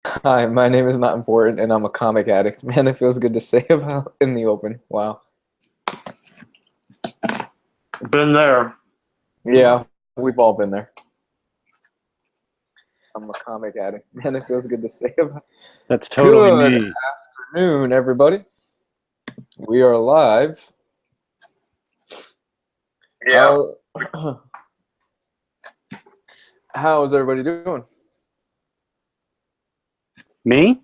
Hi, my name is not important, and I'm a comic addict. Man, it feels good to say about in the open. Wow. Been there. Yeah, we've all been there. I'm a comic addict. Man, it feels good to say about. That's totally Good me. afternoon, everybody. We are live. Yeah. How's everybody doing? Me?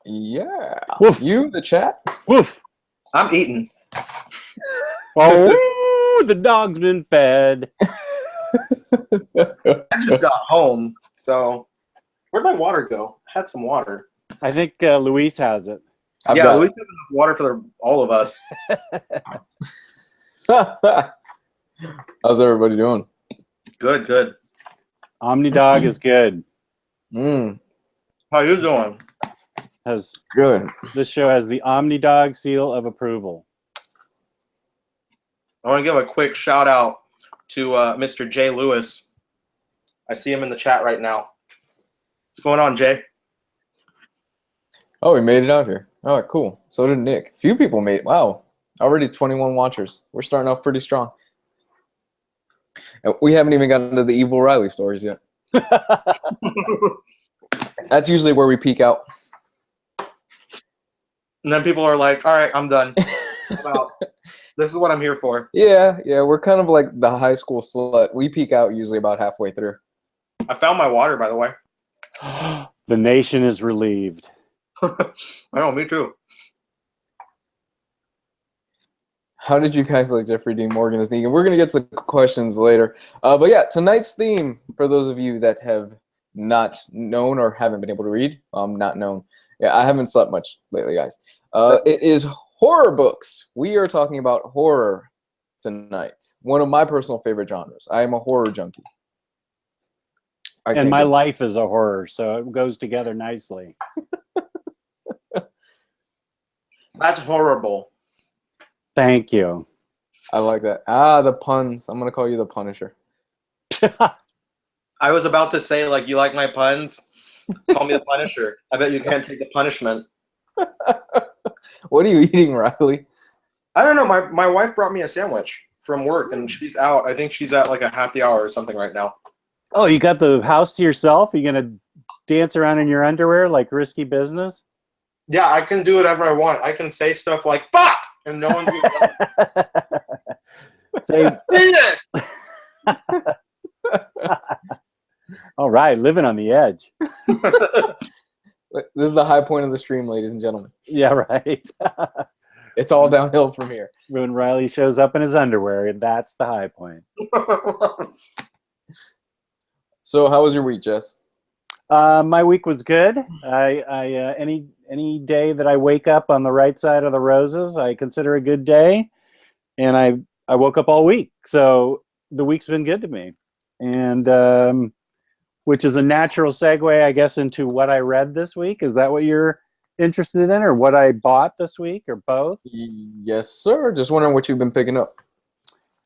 Yeah. Woof. You, the chat? Woof. I'm eating. Oh, the dog's been fed. I just got home, so where'd my water go? I had some water. I think Luis has it. I've yeah, got we have enough water for all of us. How's everybody doing? Good, good. Omnidog is good. How you doing? Good. This show has the Omnidog seal of approval. I want to give a quick shout out to Mr. Jay Lewis. I see him in the chat right now. What's going on, Jay? Oh, we made it out here. All right, cool. So did Nick. Few people made it. Wow. Already 21 watchers. We're starting off pretty strong. And we haven't even gotten to the evil Riley stories yet. That's usually where we peak out. And then people are like, all right, I'm done. I'm out. This is what I'm here for. Yeah, we're kind of like the high school slut. We peak out usually about halfway through. I found my water, by the way. The nation is relieved. I know, me too. How did you guys like Jeffrey Dean Morgan as Negan? We're going to get to questions later. But yeah, tonight's theme, for those of you that have not known or haven't been able to read, not known. Yeah, I haven't slept much lately, guys. It is horror books. We are talking about horror tonight. One of my personal favorite genres. I am a horror junkie. And my life is a horror, so it goes together nicely. That's horrible. Thank you. I like that. Ah, the puns. I'm going to call you the Punisher. I was about to say, like, you like my puns? Call me the Punisher. I bet you can't take the punishment. What are you eating, Riley? I don't know. My wife brought me a sandwich from work, and she's out. I think she's at, like, a happy hour or something right now. Oh, you got the house to yourself? Are you going to dance around in your underwear like Risky Business? Yeah, I can do whatever I want. I can say stuff like, fuck! And no one's going to say, this! All right, living on the edge. This is the high point of the stream, ladies and gentlemen. Yeah, right. It's all downhill from here. When Riley shows up in his underwear, that's the high point. So how was your week, Jess? My week was good. Any day that I wake up on the right side of the roses, I consider a good day. And I woke up all week. So the week's been good to me. And which is a natural segue, I guess, into what I read this week. Is that what you're interested in, or what I bought this week, or both? Yes, sir. Just wondering what you've been picking up.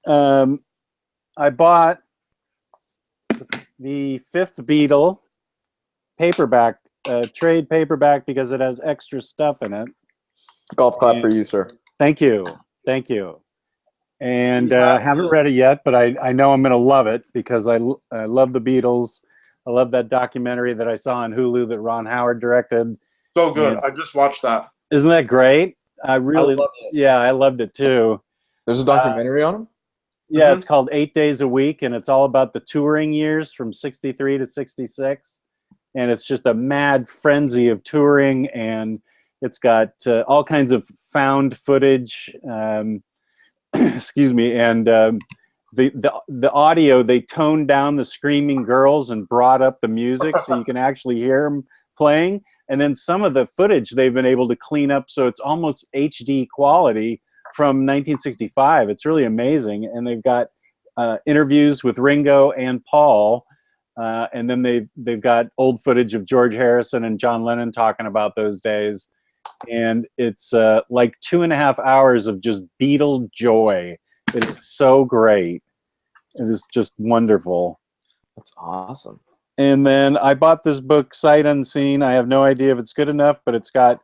I bought the Fifth Beatle paperback, trade paperback, because it has extra stuff in it. Golf clap for you, sir. Thank you. Thank you. And I haven't read it yet, but I know I'm going to love it because I love the Beatles. I love that documentary that I saw on Hulu that Ron Howard directed. So good. And I just watched that. Isn't that great? I loved it. Yeah, I loved it too. There's a documentary on him? Yeah, It's called 8 Days a Week, and it's all about the touring years from 63 to 66. And it's just a mad frenzy of touring, and it's got all kinds of found footage. Excuse me, and the audio, they toned down the screaming girls and brought up the music so you can actually hear them playing. And then some of the footage they've been able to clean up so it's almost HD quality from 1965. It's really amazing. And they've got interviews with Ringo and Paul, and then they've got old footage of George Harrison and John Lennon talking about those days. And it's like 2.5 hours of just Beatle joy. It is so great. It is just wonderful. That's awesome. And then I bought this book, Sight Unseen. I have no idea if it's good enough, but it's got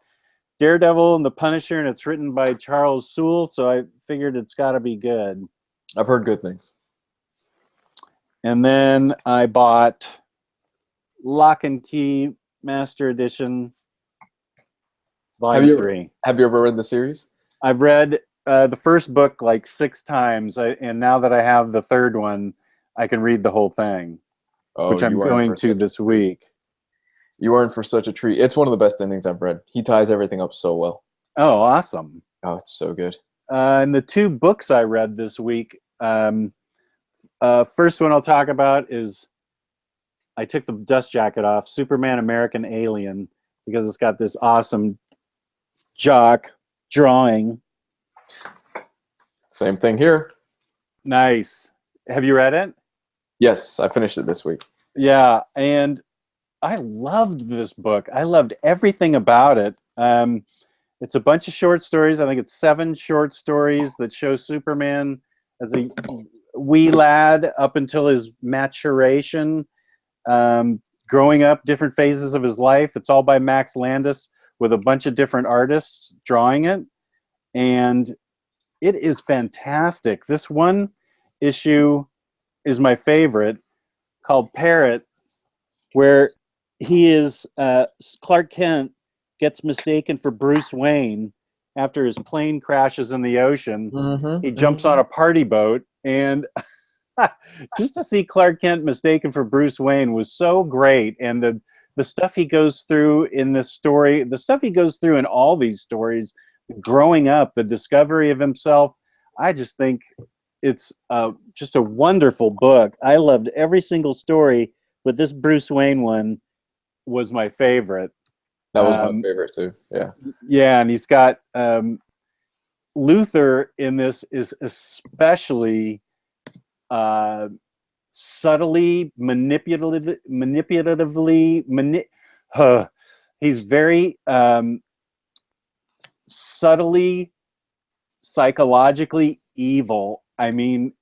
Daredevil and the Punisher, and it's written by Charles Soule, so I figured it's got to be good. I've heard good things. And then I bought Lock and Key Master Edition, Volume 3. Have you ever read the series? I've read the first book like 6 times, and now that I have the third one, I can read the whole thing, which I'm going to this week. You are in for such a treat. It's one of the best endings I've read. He ties everything up so well. Oh, awesome. Oh, it's so good. And the 2 books I read this week, first one I'll talk about is, I took the dust jacket off, Superman American Alien, because it's got this awesome jock drawing. Same thing here. Nice. Have you read it? Yes, I finished it this week. Yeah, and I loved this book. I loved everything about it. It's a bunch of short stories. I think it's 7 short stories that show Superman as a wee lad up until his maturation, growing up, different phases of his life. It's all by Max Landis with a bunch of different artists drawing it. And it is fantastic. This one issue is my favorite, called Parrot, where he is Clark Kent gets mistaken for Bruce Wayne after his plane crashes in the ocean. He jumps on a party boat, and just to see Clark Kent mistaken for Bruce Wayne was so great. And the stuff he goes through in this story, the stuff he goes through in all these stories, growing up, the discovery of himself, I just think it's just a wonderful book. I loved every single story, but this Bruce Wayne one was my favorite. That was my favorite too. Yeah. Yeah, and he's got Luthor in this is especially subtly he's very subtly psychologically evil. I mean,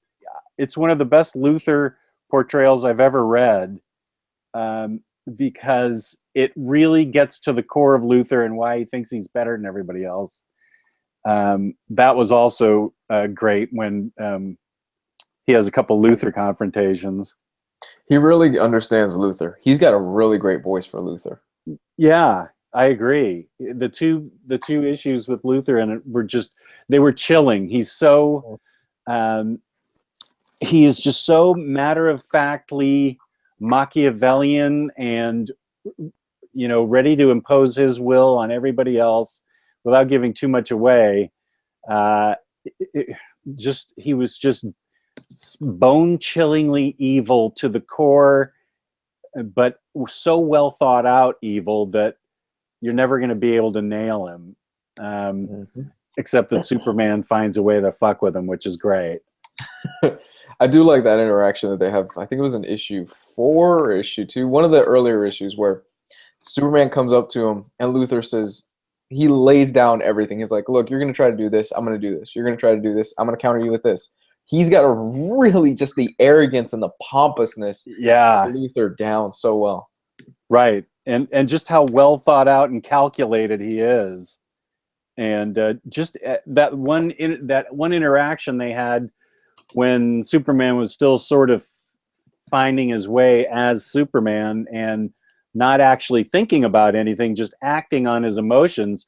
it's one of the best Luthor portrayals I've ever read, because it really gets to the core of Luthor and why he thinks he's better than everybody else. That was also great when he has a couple Luthor confrontations. He really understands Luthor. He's got a really great voice for Luthor. Yeah, I agree. The two issues with Luthor and it were they were chilling. He's so he is just so matter-of-factly Machiavellian and, you know, ready to impose his will on everybody else without giving too much away. He was just bone-chillingly evil to the core, but so well thought out evil that you're never going to be able to nail him. Except that Superman finds a way to fuck with him, which is great. I do like that interaction that they have. I think it was in issue 4 or issue 2, one of the earlier issues, where Superman comes up to him and Luthor says, he lays down everything. He's like, look, you're going to try to do this. I'm going to do this. You're going to try to do this. I'm going to counter you with this. He's got a really just the arrogance and the pompousness. Yeah. Luthor down so well. Right. And just how well thought out and calculated he is. And just that one interaction they had when Superman was still sort of finding his way as Superman and not actually thinking about anything, just acting on his emotions.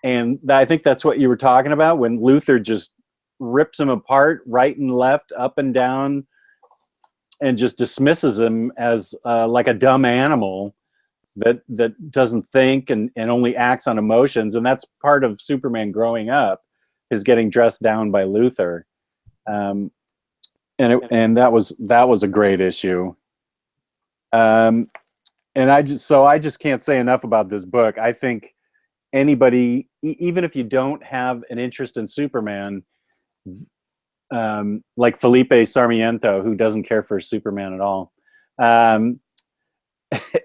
And I think that's what you were talking about, when Luthor just rips him apart right and left, up and down, and just dismisses him as like a dumb animal that doesn't think and only acts on emotions. And that's part of Superman growing up, is getting dressed down by Luthor. And that was a great issue. And I just can't say enough about this book. I think anybody, even if you don't have an interest in Superman, like Felipe Sarmiento, who doesn't care for Superman at all.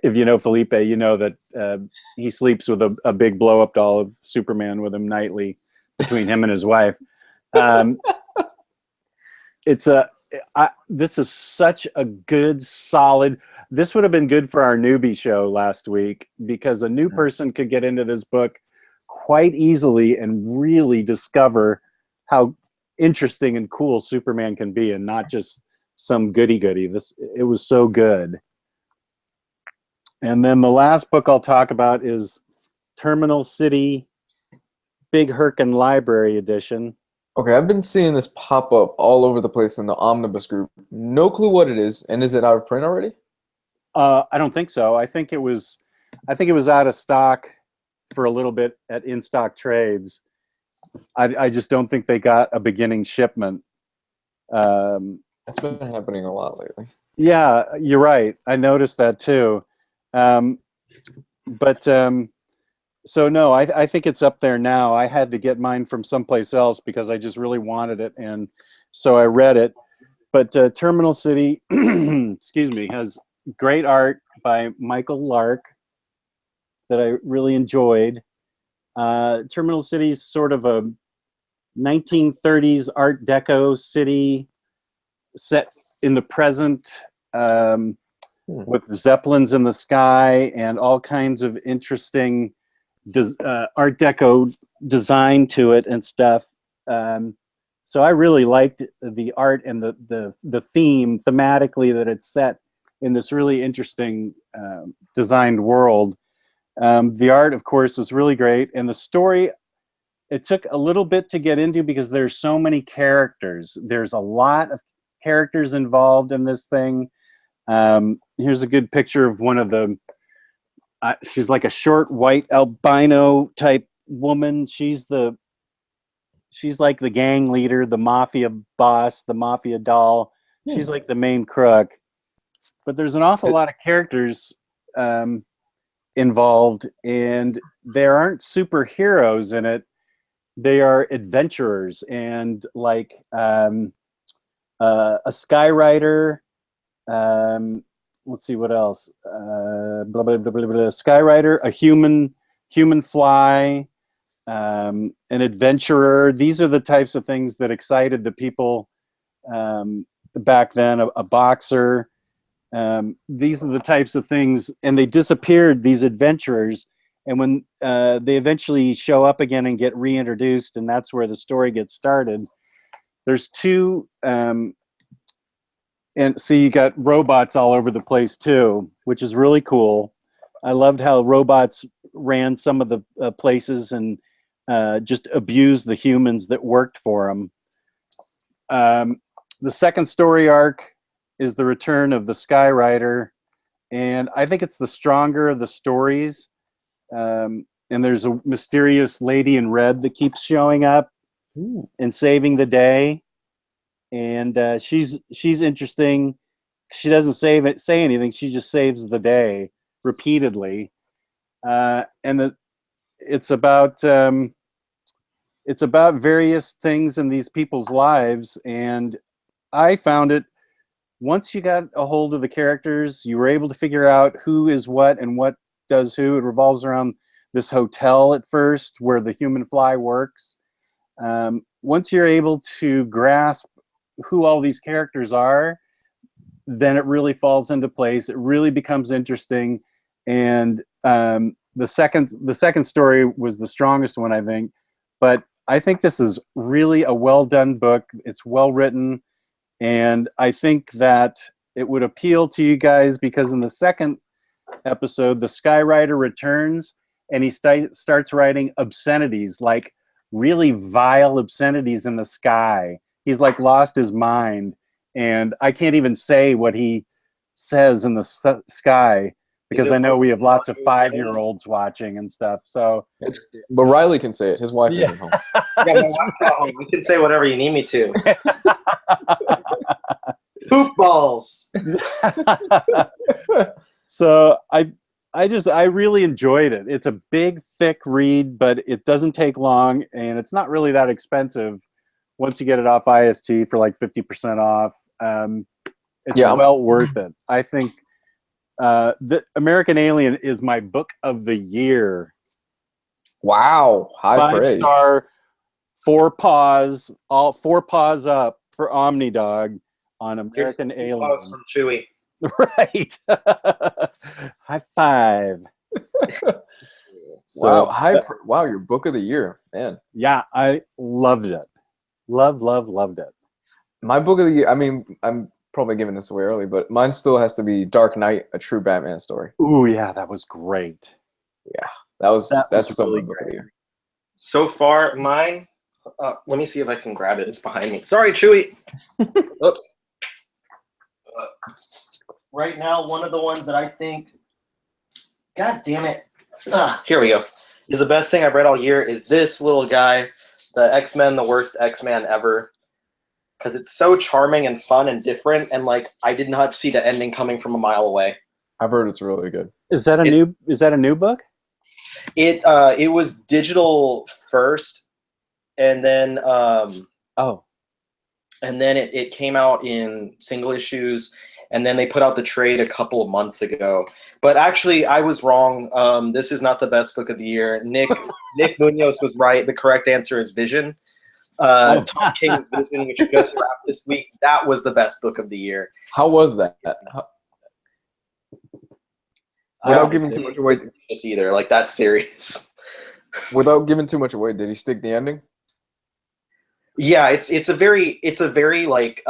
If you know Felipe, you know that he sleeps with a big blow-up doll of Superman with him nightly between him and his wife. This is such a good, solid. this would have been good for our newbie show last week, because a new person could get into this book quite easily and really discover how interesting and cool Superman can be, and not just some goody-goody. It was so good. And then the last book I'll talk about is Terminal City Big Herkin Library Edition. Okay, I've been seeing this pop up all over the place in the Omnibus group. No clue what it is, and is it out of print already? I don't think so. I think it was out of stock for a little bit at in-stock trades. I just don't think they got a beginning shipment. That's been happening a lot lately. Yeah, you're right. I noticed that too. So no, I think it's up there now. I had to get mine from someplace else because I just really wanted it, and so I read it. But Terminal City, excuse me, has great art by Michael Lark that I really enjoyed. Terminal City is sort of a 1930s Art Deco city set in the present, with zeppelins in the sky and all kinds of interesting Art Deco design to it and stuff. So I really liked the art and the theme thematically that it's set in this really interesting designed world. The art, of course, is really great, and the story, it took a little bit to get into because there's so many characters. There's a lot of characters involved in this thing. Here's a good picture of one of the she's like a short white albino type woman. She's like the gang leader, the mafia boss, the mafia doll. She's like the main crook. But there's an awful lot of characters involved, and there aren't superheroes in it. They are adventurers, and like a skywriter. Let's see what else. Blah, blah, blah, blah, blah. Skywriter, a human fly, an adventurer. These are the types of things that excited the people back then. A boxer. These are the types of things, and they disappeared, these adventurers, and when they eventually show up again and get reintroduced, and that's where the story gets started. There's two, and so you got robots all over the place too, which is really cool. I loved how robots ran some of the places and just abused the humans that worked for them. The second story arc is the return of the Skywriter, and I think it's the stronger of the stories. And there's a mysterious lady in red that keeps showing up and saving the day, and she's interesting. She doesn't say anything. She just saves the day repeatedly, and it's about various things in these people's lives. And I found it, once you got a hold of the characters, you were able to figure out who is what and what does who. It revolves around this hotel at first where the human fly works. Once you're able to grasp who all these characters are, then it really falls into place. It really becomes interesting. And the second story was the strongest one, I think. But I think this is really a well-done book. It's well written. And I think that it would appeal to you guys because in the second episode, the Skywriter returns and he starts writing obscenities, like really vile obscenities in the sky. He's like lost his mind. And I can't even say what he says in the sky because I know we have lots of 5-year-olds watching and stuff. So, but Riley can say it. His wife isn't home. Yeah, my wife's at home. You can say whatever you need me to. Poop balls. So I really enjoyed it. It's a big, thick read, but it doesn't take long, and it's not really that expensive once you get it off IST for like 50% off. It's well worth it. I think the American Alien is my book of the year. Wow, high praise. 5-star, 4 paws, all 4 paws up for Omnidog on American Alien. Paws from Chewy. Right. High five. So Wow. wow, your book of the year, man. Yeah, I loved it. Loved it. My book of the year. I mean, I'm probably giving this away early, but mine still has to be Dark Knight, a true Batman story. Ooh, yeah, that was great. Yeah, That that's was still really my book of the year. So far, mine. Let me see if I can grab it. It's behind me. Sorry, Chewy. Oops. Right now, one of the ones that I think, God damn it, here we go, is the best thing I've read all year is this little guy, the X-Men, the worst X-Man ever, because it's so charming and fun and different, and like I did not see the ending coming from a mile away. I've heard it's really good. Is that a new book? It was digital first, and then it came out in single issues, and then they put out the trade a couple of months ago. But actually, I was wrong. This is not the best book of the year. Nick Munoz was right. The correct answer is Vision. Tom King's Vision, which just wrapped this week. That was the best book of the year. How was that? Without giving too much away, Just either like that's serious. without giving too much away, did he stick the ending? Yeah, it's a very like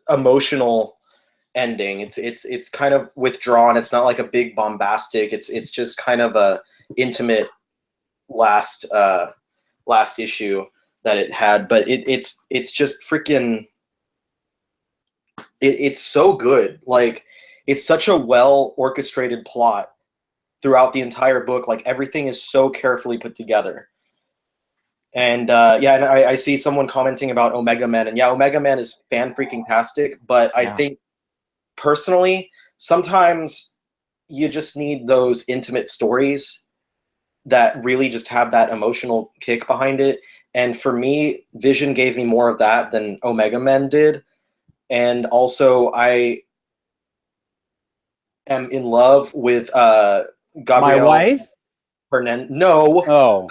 emotional ending. It's kind of withdrawn. It's not like a big bombastic. It's just kind of a intimate last issue that it had. But it's just freaking. It's so good. Like it's such a well orchestrated plot throughout the entire book. Like everything is so carefully put together. And and I see someone commenting about Omega Men, and yeah, Omega Man is fan freaking tastic. But I think personally, sometimes you just need those intimate stories that really just have that emotional kick behind it. And for me, Vision gave me more of that than Omega Men did. And also, I am in love with Gabrielle. My wife? No. Oh.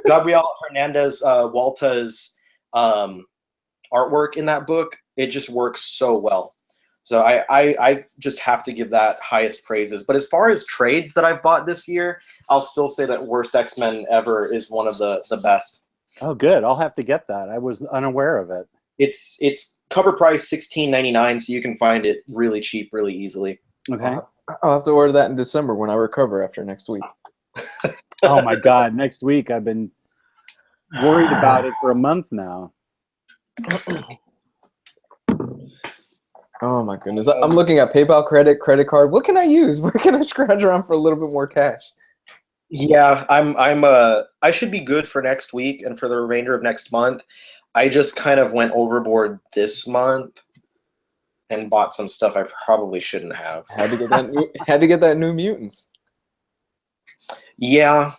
Gabriel Hernandez Walta's artwork in that book, it just works so well. So I just have to give that highest praises. But as far as trades that I've bought this year, I'll still say that Worst X-Men Ever is one of the best. Oh, good. I'll have to get that. I was unaware of it. It's cover price $16.99, so you can find it really cheap, really easily. Okay. I'll have to order that in December when I recover after next week. Oh my God! Next week, I've been worried about it for a month now. Oh my goodness! I'm looking at PayPal, credit card. What can I use? Where can I scrounge around for a little bit more cash? Yeah, I should be good for next week and for the remainder of next month. I just kind of went overboard this month and bought some stuff I probably shouldn't have. Had to get that New Mutants. Yeah.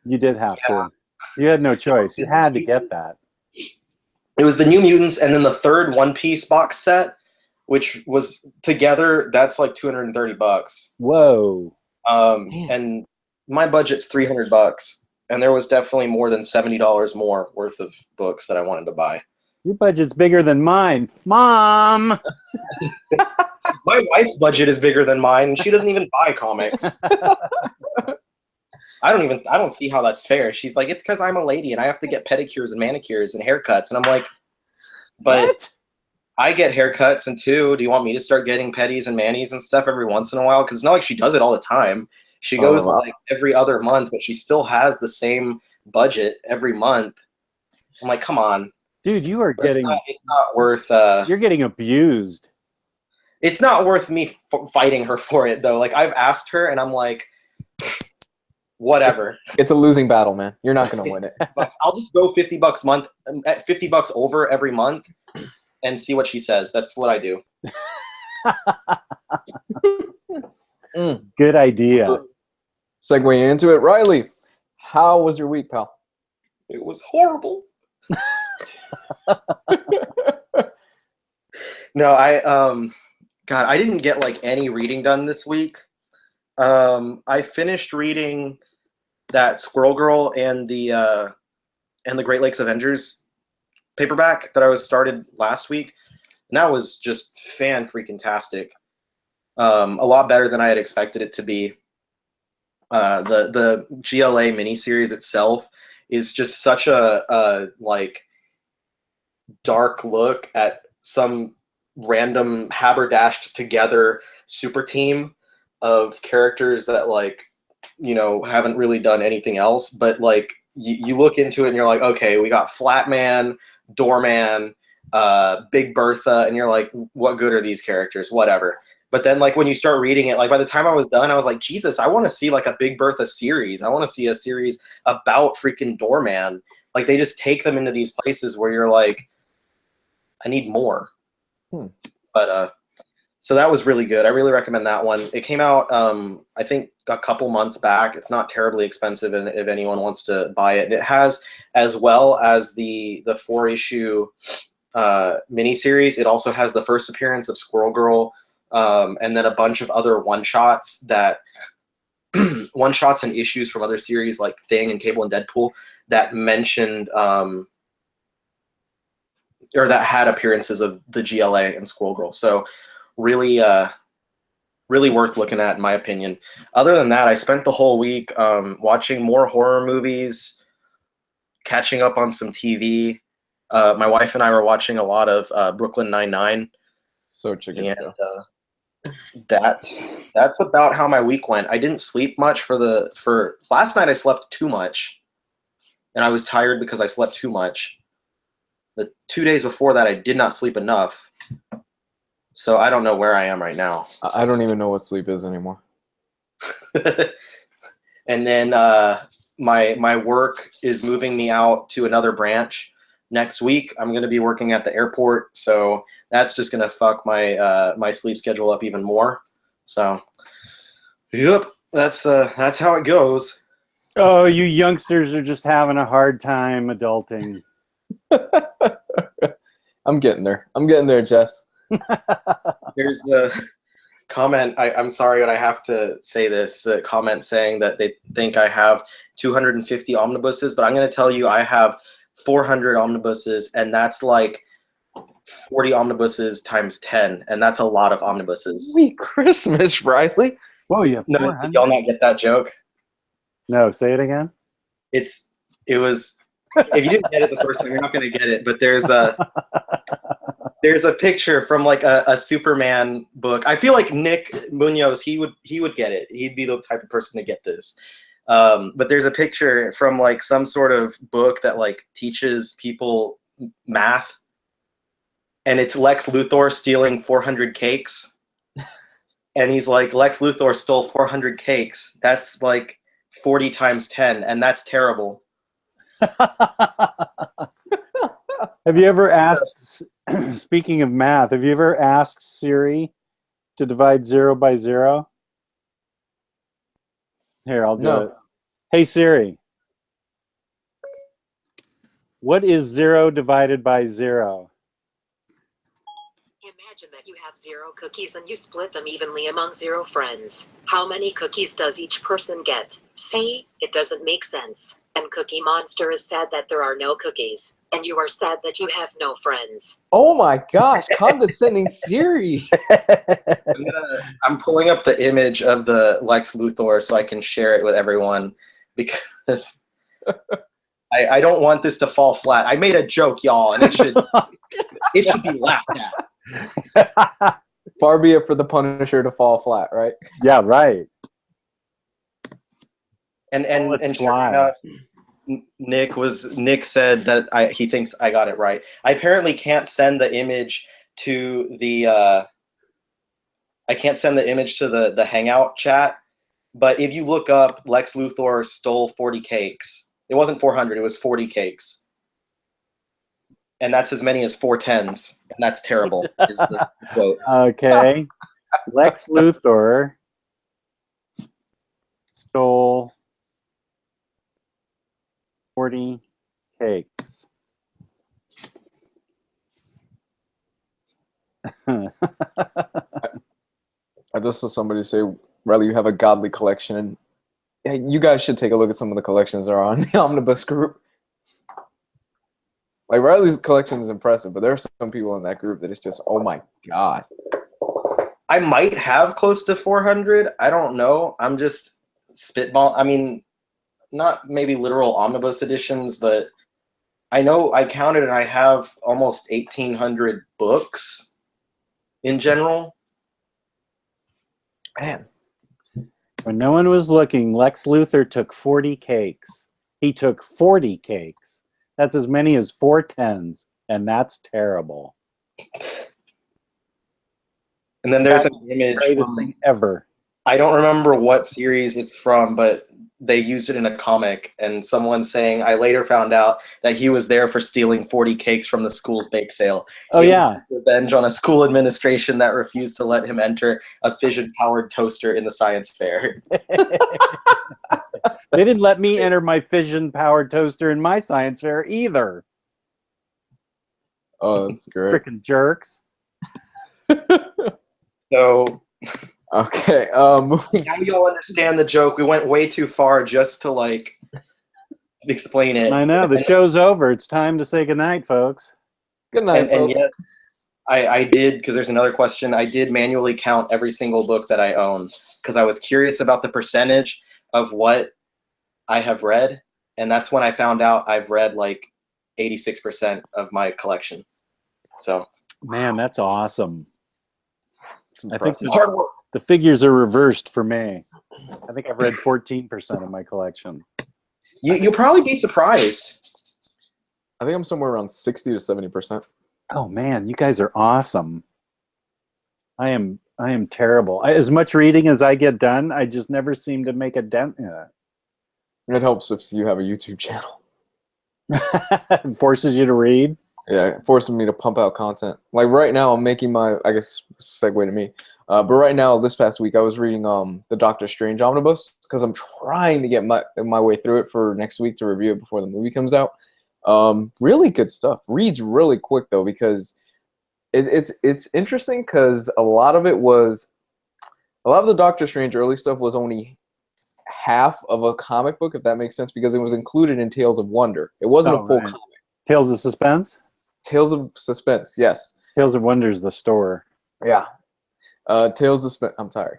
You did have to. You had no choice. You had to get that. It was the New Mutants and then the third One Piece box set, which was together, that's like $230. Whoa. And my budget's $300, and there was definitely more than $70 more worth of books that I wanted to buy. Your budget's bigger than mine. Mom! My wife's budget is bigger than mine. She doesn't even buy comics. I don't see how that's fair. She's like, it's because I'm a lady and I have to get pedicures and manicures and haircuts. And I'm like, but what? I get haircuts and too. Do you want me to start getting pedis and manis and stuff every once in a while? Because it's not like she does it all the time. She goes like every other month, but she still has the same budget every month. I'm like, come on. Dude, you are getting... It's not worth... you're getting abused. It's not worth me fighting her for it, though. Like, I've asked her, and I'm like, whatever. It's a losing battle, man. You're not going to win it. I'll just go $50 at $50 over every month and see what she says. That's what I do. Good idea. Segue into it. Riley, how was your week, pal? It was horrible. No, I didn't get like any reading done this week. I finished reading that Squirrel Girl and the Great Lakes Avengers paperback that I was started last week. and that was just fan-freaking-tastic. A lot better than I had expected it to be. The GLA miniseries itself is just such a like dark look at some random haberdashed together super team of characters that like, you know, haven't really done anything else, but like you look into it and you're like, okay, we got Flatman, Doorman, Big Bertha, and you're like, what good are these characters? Whatever. But then like when you start reading it, like by the time I was done, I was like, Jesus, I want to see like a Big Bertha series. I want to see a series about freaking Doorman. Like they just take them into these places where you're like, I need more. But so that was really good. I really recommend that one. It came out, I think, a couple months back. It's not terribly expensive, and if anyone wants to buy it, it has, as well as the 4-issue miniseries. It also has the first appearance of Squirrel Girl, and then a bunch of other one-shots one-shots and issues from other series like Thing and Cable and Deadpool that mentioned or that had appearances of the GLA and Squirrel Girl. So really worth looking at, in my opinion. Other than that, I spent the whole week watching more horror movies, catching up on some TV. My wife and I were watching a lot of Brooklyn Nine-Nine. Such a good show. That's about how my week went. I didn't sleep much for last night. I slept too much, and I was tired because I slept too much. The 2 days before that, I did not sleep enough. So I don't know where I am right now. I don't even know what sleep is anymore. And then my work is moving me out to another branch next week. I'm going to be working at the airport, so that's just going to fuck my my sleep schedule up even more. So, yep, that's how it goes. Oh, you youngsters are just having a hard time adulting. I'm getting there, Jess. Here's the comment. I'm sorry, but I have to say this. The comment saying that they think I have 250 omnibuses, but I'm going to tell you I have 400 omnibuses, and that's like 40 omnibuses times 10, and that's a lot of omnibuses. Sweet Christmas, Riley. Whoa, you have No, 400? did y'all not get that joke? No, say it again. It was. If you didn't get it the first time, you're not going to get it. But there's a picture from like a Superman book. I feel like Nick Munoz, he would get it. He'd be the type of person to get this. But there's a picture from like some sort of book that like teaches people math, and it's Lex Luthor stealing 400 cakes, and he's like, Lex Luthor stole 400 cakes. That's like 40 times 10, and that's terrible. Have you ever asked, speaking of math, have you ever asked Siri to divide 0 by 0? Here, I'll do it. Hey Siri, what is 0 divided by 0? Imagine that you have 0 cookies and you split them evenly among 0 friends. How many cookies does each person get? See, it doesn't make sense. And Cookie Monster is sad that there are no cookies. And you are sad that you have no friends. Oh my gosh, condescending Siri. I'm pulling up the image of the Lex Luthor so I can share it with everyone, because I don't want this to fall flat. I made a joke, y'all, and it should be laughed at. Far be it for the Punisher to fall flat, right? Yeah, right. And sure enough, Nick said that he thinks I got it right. I apparently can't send the image to the the Hangout chat, but if you look up Lex Luthor stole 40 cakes, it wasn't 400, it was 40 cakes. And that's as many as 4 10s, and that's terrible, is the quote. Okay. Lex Luthor stole 40 cakes. I just saw somebody say, Riley, you have a godly collection, and yeah, you guys should take a look at some of the collections that are on the Omnibus group. Like Riley's collection is impressive, but there are some people in that group that it's just, oh my god. I might have close to 400. I don't know. I'm just spitball. I mean, not maybe literal omnibus editions, but I know I counted and I have almost 1,800 books in general. Man. When no one was looking, Lex Luthor took 40 cakes. He took 40 cakes. That's as many as 4 tens, and that's terrible. And then there's That an image greatest from, thing ever. I don't remember what series it's from, but they used it in a comic, and someone saying, I later found out that he was there for stealing 40 cakes from the school's bake sale. Oh, It yeah. was revenge on a school administration that refused to let him enter a fission-powered toaster in the science fair. They didn't let me enter my fission-powered toaster in my science fair either. Oh, that's great. Frickin' jerks. So Okay. Moving. now y'all understand the joke. We went way too far just to, like, explain it. I know. The show's over. It's time to say goodnight, folks. Good night, And folks. yet, I did, because there's another question, I did manually count every single book that I own, because I was curious about the percentage of what I have read, and that's when I found out I've read like 86% of my collection. So, Man, that's awesome. It's I think impressive. hard work. the figures are reversed for me. I think I've read 14% of my collection. You'll probably be surprised. I think I'm somewhere around 60 to 70%. Oh man, you guys are awesome. I am terrible. As much reading as I get done, I just never seem to make a dent in it. It helps if you have a YouTube channel. It forces you to read. Yeah, it forces me to pump out content. Like right now, I'm making my, I guess, segue to me. But right now, this past week, I was reading the Doctor Strange Omnibus because I'm trying to get my way through it for next week to review it before the movie comes out. Really good stuff. Reads really quick though because it's interesting because a lot of the Doctor Strange early stuff was only half of a comic book, if that makes sense, because it was included in Tales of Wonder. It wasn't a full Right. comic. Tales of Suspense? Tales of Suspense, yes. Tales of Wonder's the store. Yeah. Tales of Suspense. I'm sorry.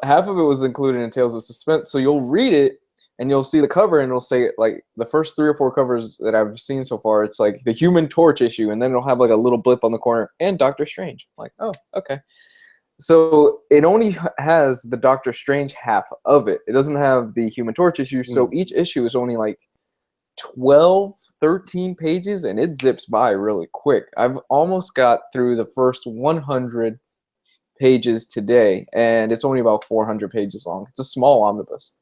Half of it was included in Tales of Suspense, so you'll read it and you'll see the cover and it'll say like the first 3 or 4 covers that I've seen so far. It's like the Human Torch issue, and then it'll have like a little blip on the corner and Doctor Strange. I'm like, oh, okay. So it only has the Doctor Strange half of it. It doesn't have the Human Torch issue. So each issue is only like 12, 13 pages, and it zips by really quick. I've almost got through the first 100 pages today, and it's only about 400 pages long. It's a small omnibus.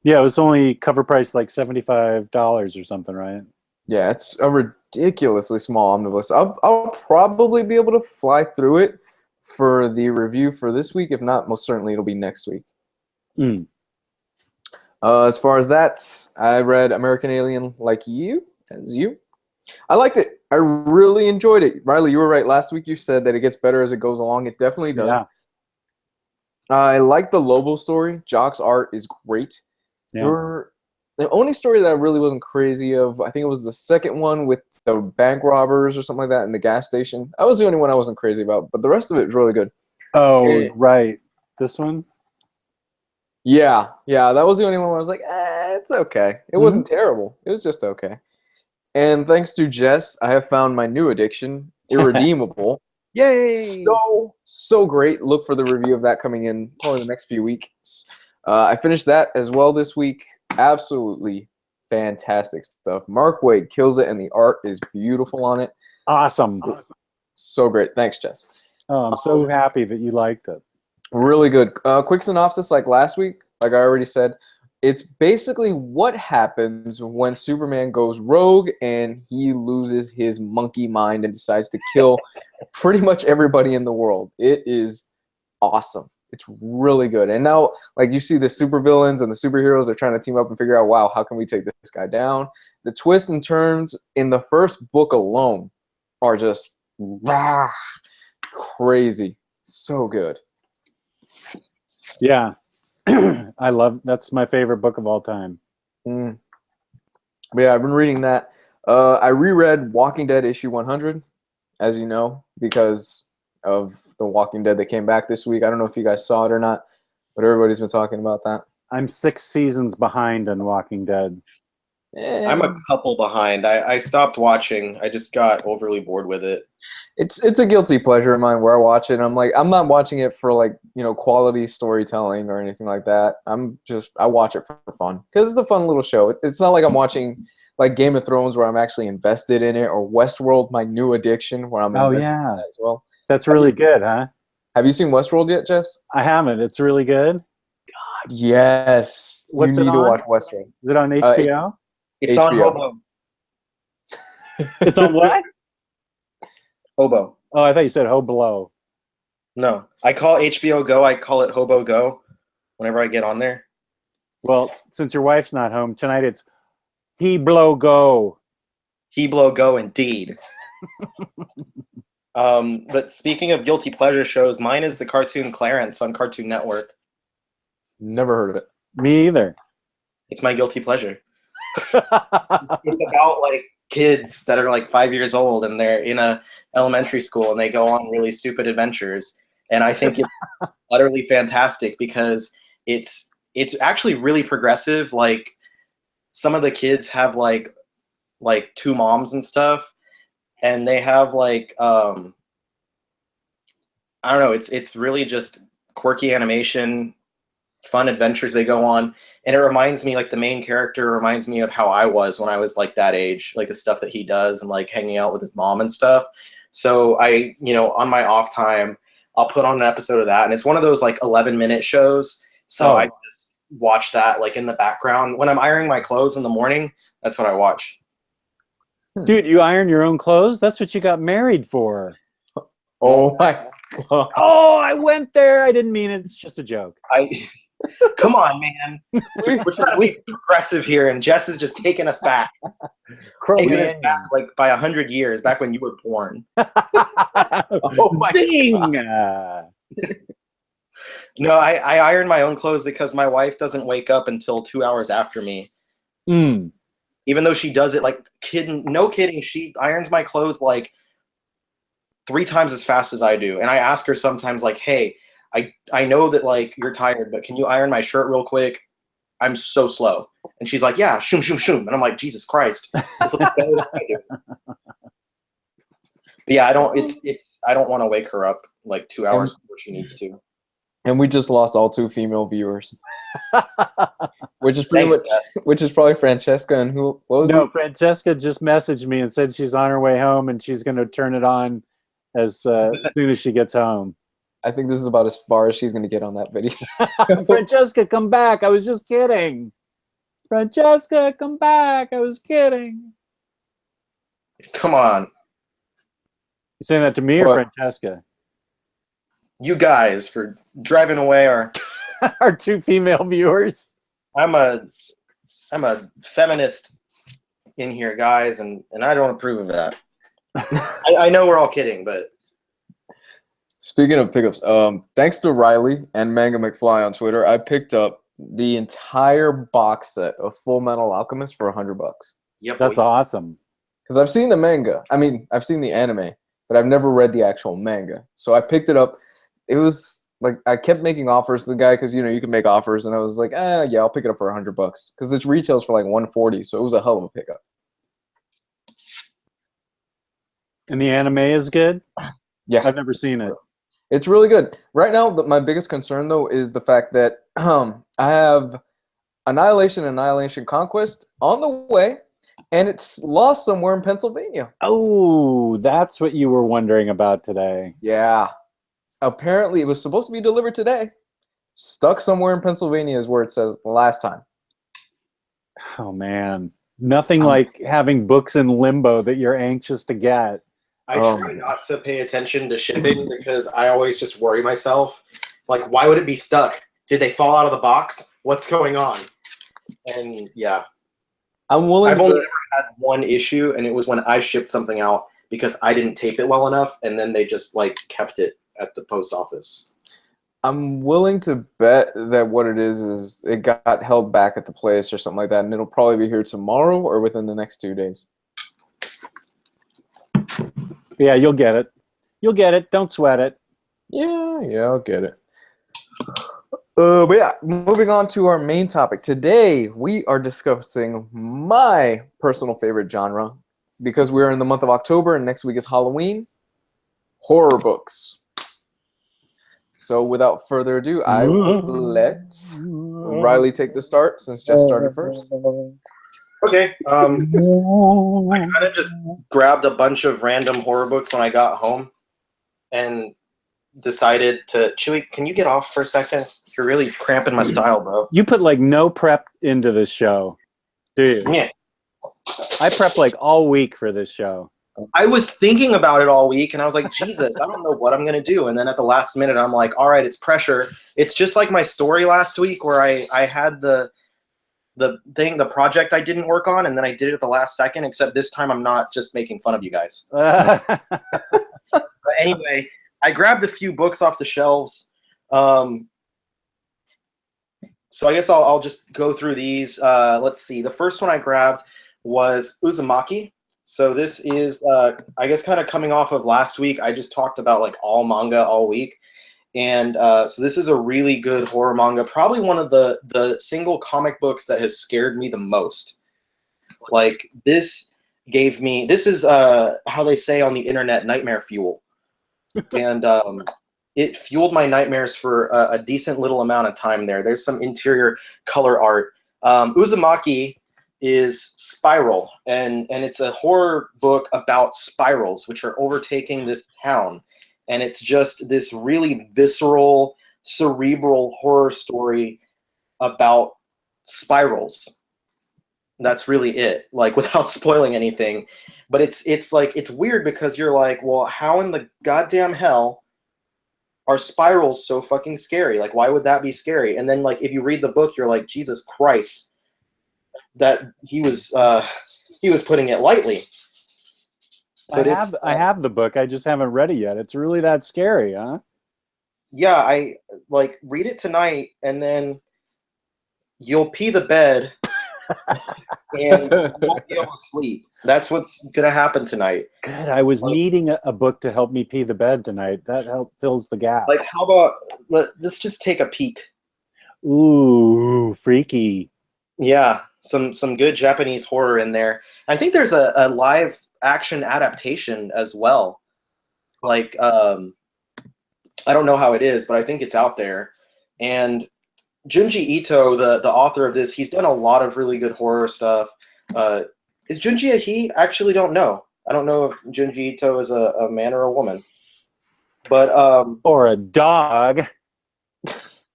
Yeah, it was only cover price like $75 or something, right? Yeah, it's a ridiculously small omnibus. I'll probably be able to fly through it for the review for this week. If not, most certainly it'll be next week. Mm. As far as that, I read American Alien like you. I liked it. I really enjoyed it. Riley, you were right. Last week you said that it gets better as it goes along. It definitely does. Yeah. I like the Lobo story. Jock's art is great. Yeah. The only story that I really wasn't crazy of, I think it was the second one with the bank robbers or something like that in the gas station. That was the only one I wasn't crazy about, but the rest of it was really good. Oh, right. This one? Yeah, that was the only one where I was like, it's okay. It wasn't terrible. It was just okay. And thanks to Jess, I have found my new addiction, Irredeemable. Yay! So great. Look for the review of that coming in probably the next few weeks. I finished that as well this week. Absolutely fantastic stuff. Mark Waid kills it, and the art is beautiful on it. Awesome. So great. Thanks, Jess. Oh, I'm so happy that you liked it. Really good. Quick synopsis like last week, like I already said. It's basically what happens when Superman goes rogue and he loses his monkey mind and decides to kill pretty much everybody in the world. It is awesome. It's really good. And now, like, you see the supervillains and the superheroes are trying to team up and figure out, wow, how can we take this guy down? The twists and turns in the first book alone are just crazy. So good. Yeah. That's my favorite book of all time. But yeah, I've been reading that. I reread Walking Dead issue 100, as you know, because of the Walking Dead that came back this week. I don't know if you guys saw it or not, but everybody's been talking about that. I'm 6 seasons behind on Walking Dead. I'm a couple behind. I stopped watching. I just got overly bored with it. It's a guilty pleasure of mine where I watch it. And I'm like, I'm not watching it for like, quality storytelling or anything like that. I watch it for fun because it's a fun little show. It's not like I'm watching like Game of Thrones where I'm actually invested in it, or Westworld, my new addiction, where I'm invested in that as well. That's really good, huh? Have you seen Westworld yet, Jess? I haven't. It's really good. God, yes. What's you it need to on? watch Westworld. Is it on HBO? It's on HBO. Hobo. It's on what? Hobo. Oh, I thought you said Hoblo. No, I call HBO Go. I call it Hobo Go whenever I get on there. Well, since your wife's not home tonight, it's He Blow Go. He blow go indeed. But speaking of guilty pleasure shows, mine is the cartoon Clarence on Cartoon Network. Never heard of it. Me either. It's my guilty pleasure. It's about like kids that are like 5 years old and they're in a elementary school and they go on really stupid adventures. And I think it's utterly fantastic because it's actually really progressive. Like some of the kids have like 2 moms and stuff, and they have like I don't know, it's really just quirky animation, fun adventures they go on. And it reminds me, like the main character reminds me of how I was when I was like that age, like the stuff that he does and like hanging out with his mom and stuff. So I, on my off time, I'll put on an episode of that. And it's one of those like 11-minute shows. So I just watch that like in the background. When I'm ironing my clothes in the morning, that's what I watch. Dude, you iron your own clothes? That's what you got married for. Oh my God. Oh, I went there. I didn't mean it. It's just a joke. Come on, man. We're trying to be progressive here, and Jess is just taking us back. Taking us back like by 100 years, back when you were born. Oh my God. No, I iron my own clothes because my wife doesn't wake up until 2 hours after me. Even though she does it like no kidding, she irons my clothes like 3 times as fast as I do. And I ask her sometimes like, hey, I know that like you're tired, but can you iron my shirt real quick? I'm so slow. And she's like, yeah, shoom, shoom, shoom. And I'm like, Jesus Christ. This looks better than I do. But yeah, I don't want to wake her up like 2 hours before she needs to. And we just lost all 2 female viewers. Which is probably Francesca and who what was Francesca just messaged me and said she's on her way home and she's going to turn it on as soon as she gets home. I think this is about as far as she's going to get on that video. Francesca, come back. I was just kidding. Francesca, come back. I was kidding. Come on. You saying that to me or Francesca? You guys for driving away our our 2 female viewers. I'm a feminist in here, guys, and I don't approve of that. I know we're all kidding, but speaking of pickups, thanks to Riley and Manga McFly on Twitter, I picked up the entire box set of Full Metal Alchemist for $100. Yep, that's awesome. Because I've seen the manga. I mean, I've seen the anime, but I've never read the actual manga. So I picked it up. It was like I kept making offers to the guy because you can make offers, and I was like, yeah, I'll pick it up for $100 because it retails for like $140, so it was a hell of a pickup. And the anime is good? Yeah, I've never seen it. It's really good. Right now, my biggest concern though is the fact that I have Annihilation Conquest on the way, and it's lost somewhere in Pennsylvania. Oh, that's what you were wondering about today. Yeah. Apparently, it was supposed to be delivered today. Stuck somewhere in Pennsylvania is where it says last time. Oh, man. Nothing like having books in limbo that you're anxious to get. I try not to pay attention to shipping because I always just worry myself. Like, why would it be stuck? Did they fall out of the box? What's going on? And yeah. I've only ever had one issue, and it was when I shipped something out because I didn't tape it well enough, and then they just like kept it at the post office. I'm willing to bet that what it is it got held back at the place or something like that, and it'll probably be here tomorrow or within the next 2 days. Yeah, you'll get it. You'll get it. Don't sweat it. Yeah, I'll get it. But yeah, moving on to our main topic. Today, we are discussing my personal favorite genre, because we're in the month of October and next week is Halloween, horror books. So without further ado, I will let Riley take the start since Jeff started first. Okay. I kind of just grabbed a bunch of random horror books when I got home and decided to... Chewy, can you get off for a second? You're really cramping my style, bro. You put like no prep into this show, do you? Yeah. I prep like all week for this show. I was thinking about it all week, and I was like, Jesus, I don't know what I'm going to do. And then at the last minute, I'm like, all right, it's pressure. It's just like my story last week where I had the project I didn't work on, and then I did it at the last second, except this time I'm not just making fun of you guys. But anyway, I grabbed a few books off the shelves. So I guess I'll just go through these. Let's see. The first one I grabbed was Uzumaki. So this is, I guess, kind of coming off of last week. I just talked about like all manga all week. And so this is a really good horror manga. Probably one of the single comic books that has scared me the most. Like this gave me, this is how they say on the internet, nightmare fuel. And it fueled my nightmares for a decent little amount of time there. There's some interior color art. Uzumaki is Spiral, and it's a horror book about spirals, which are overtaking this town. And it's just this really visceral, cerebral horror story about spirals. That's really it, like without spoiling anything. But it's like, it's weird because you're like, well, how in the goddamn hell are spirals so fucking scary? Like, why would that be scary? And then like, if you read the book, you're like, Jesus Christ, that he was putting it lightly. But I have the book. I just haven't read it yet. It's really that scary, huh? Yeah, I like read it tonight, and then you'll pee the bed and you won't be able to sleep. That's what's gonna happen tonight. Good. I was needing a book to help me pee the bed tonight. That fills the gap. Like, how about let's just take a peek. Ooh, freaky. Yeah, some good Japanese horror in there. I think there's a live action adaptation as well. Like, I don't know how it is, but I think it's out there. And Junji Ito, the author of this, he's done a lot of really good horror stuff. Is Junji a he? I actually don't know. I don't know if Junji Ito is a man or a woman. But or a dog.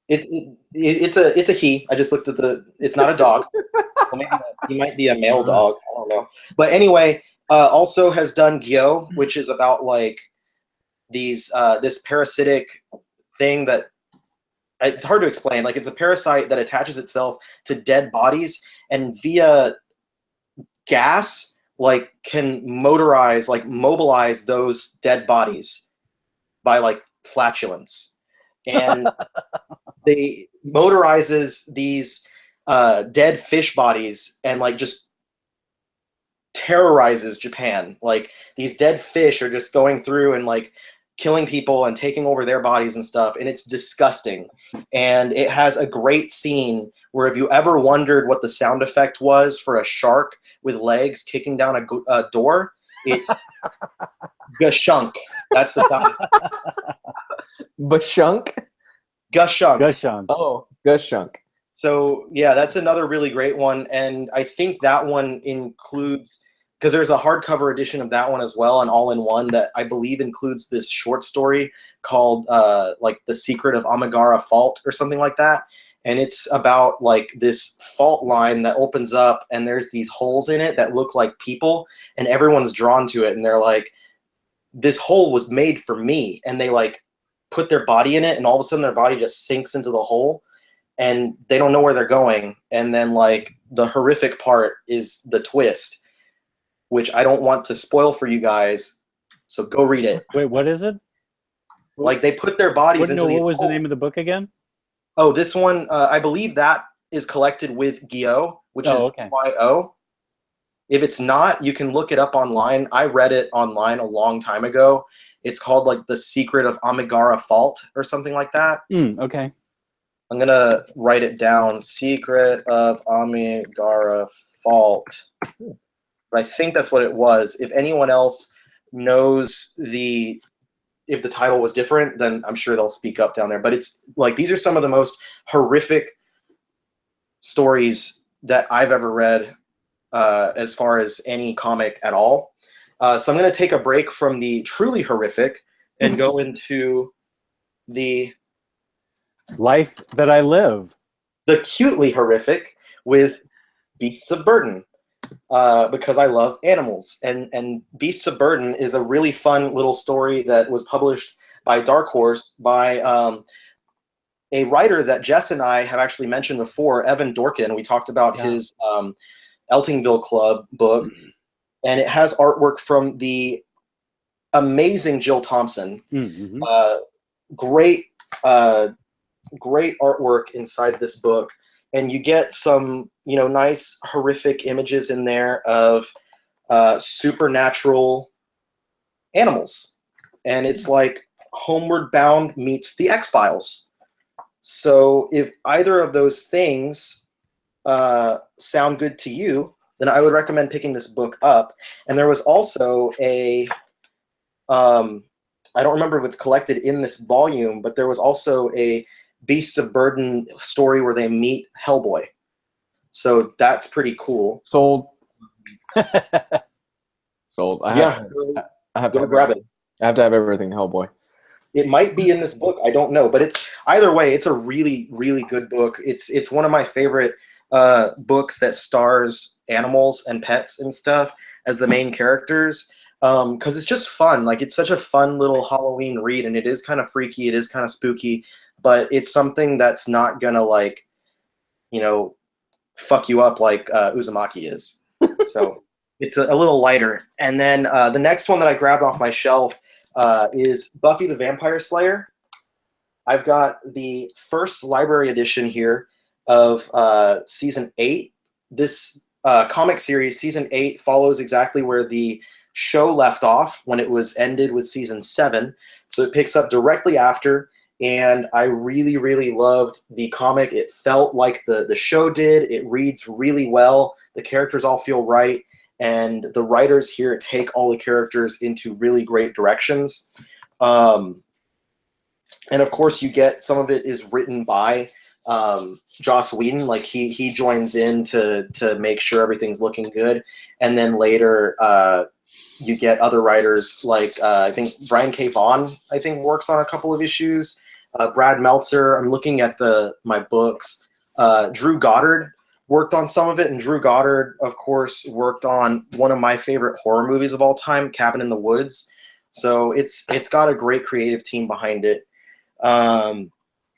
It's a he. I just looked at it's not a dog. Well, maybe he might be a male dog. I don't know. But anyway, also has done Gyo, which is about like these this parasitic thing that it's hard to explain. Like, it's a parasite that attaches itself to dead bodies, and via gas, like, can mobilize those dead bodies by like flatulence. And they motorizes these dead fish bodies and like just terrorizes Japan. Like, these dead fish are just going through and like killing people and taking over their bodies and stuff, and it's disgusting. And it has a great scene where, if you ever wondered what the sound effect was for a shark with legs kicking down a door, it's gashunk. That's the sound. Bashunk? Gushunk. Gushunk. Oh, Gushunk. So yeah, that's another really great one, and I think that one includes, because there's a hardcover edition of that one as well, an all-in-one that I believe includes this short story called like The Secret of Amigara Fault or something like that. And it's about like this fault line that opens up, and there's these holes in it that look like people, and everyone's drawn to it, and they're like, this hole was made for me. And they like put their body in it, and all of a sudden their body just sinks into the hole, and they don't know where they're going. And then like the horrific part is the twist, which I don't want to spoil for you guys, so go read it. Wait, what is it? Like they put their bodies What, into no, these. what was the name of the book again? Oh, this one, I believe that is collected with Gyo, which is okay. YO. If it's not, you can look it up online. I read it online a long time ago. It's called like The Secret of Amigara Fault or something like that. Okay. I'm going to write it down. Secret of Amigara Fault. I think that's what it was. If anyone else knows if the title was different, then I'm sure they'll speak up down there. But it's like these are some of the most horrific stories that I've ever read as far as any comic at all. So I'm going to take a break from the truly horrific and go into the Life That I Live. The cutely horrific with Beasts of Burden. Because I love animals. And Beasts of Burden is a really fun little story that was published by Dark Horse by a writer that Jess and I have actually mentioned before, Evan Dorkin. We talked about his Eltingville Club book, and it has artwork from the amazing Jill Thompson. Great artwork inside this book. And you get some, nice horrific images in there of supernatural animals. And it's like Homeward Bound meets the X-Files. So if either of those things sound good to you, then I would recommend picking this book up. And there was also I don't remember what's collected in this volume, but there was also a Beasts of Burden story where they meet Hellboy. So that's pretty cool. Sold. Sold. I have to grab it. I have to have everything Hellboy. It might be in this book. I don't know, but it's either way. It's a really, really good book. It's one of my favorite books that stars animals and pets and stuff as the main characters. Because it's just fun. Like it's such a fun little Halloween read, and it is kind of freaky. It is kind of spooky. But it's something that's not gonna fuck you up like Uzumaki is. So it's a little lighter. And then the next one that I grabbed off my shelf is Buffy the Vampire Slayer. I've got the first library edition here of season 8. This comic series, season 8, follows exactly where the show left off when it was ended with season 7. So it picks up directly after. And I really, really loved the comic. It felt like the show did. It reads really well. The characters all feel right. And the writers here take all the characters into really great directions. And of course, you get some of it is written by Joss Whedon. Like he joins in to make sure everything's looking good. And then later, you get other writers like I think Brian K. Vaughan, I think, works on a couple of issues. Brad Meltzer, I'm looking at my books. Drew Goddard worked on some of it, and Drew Goddard, of course, worked on one of my favorite horror movies of all time, Cabin in the Woods. So it's got a great creative team behind it. So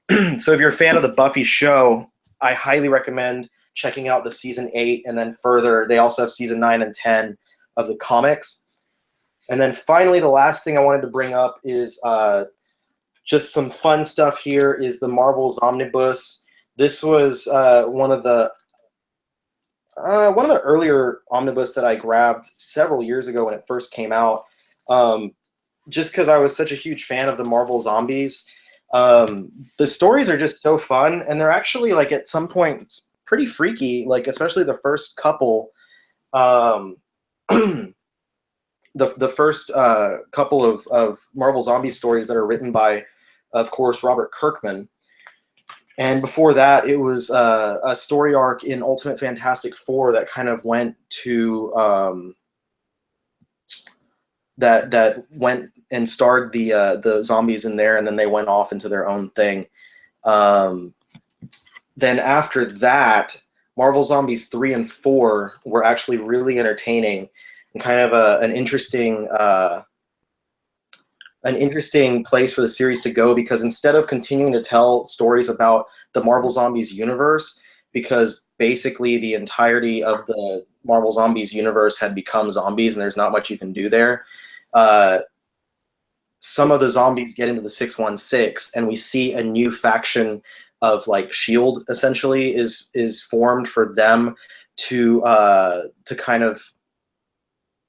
if you're a fan of the Buffy show, I highly recommend checking out the season 8, and then further, they also have season 9 and 10 of the comics. And then finally, the last thing I wanted to bring up is just some fun stuff here is the Marvel's Omnibus. This was one of the earlier omnibus that I grabbed several years ago when it first came out. Just because I was such a huge fan of the Marvel Zombies. The stories are just so fun, and they're actually like at some point pretty freaky. Like especially the first couple. The first couple of Marvel Zombie stories that are written by, of course, Robert Kirkman. And before that, it was a story arc in Ultimate Fantastic Four that kind of went to that went and starred the zombies in there, and then they went off into their own thing. Then after that, Marvel Zombies 3 and 4 were actually really entertaining and kind of an interesting place for the series to go, because instead of continuing to tell stories about the Marvel Zombies universe, because basically the entirety of the Marvel Zombies universe had become zombies and there's not much you can do there, some of the zombies get into the 616, and we see a new faction of like Shield essentially is formed for them to kind of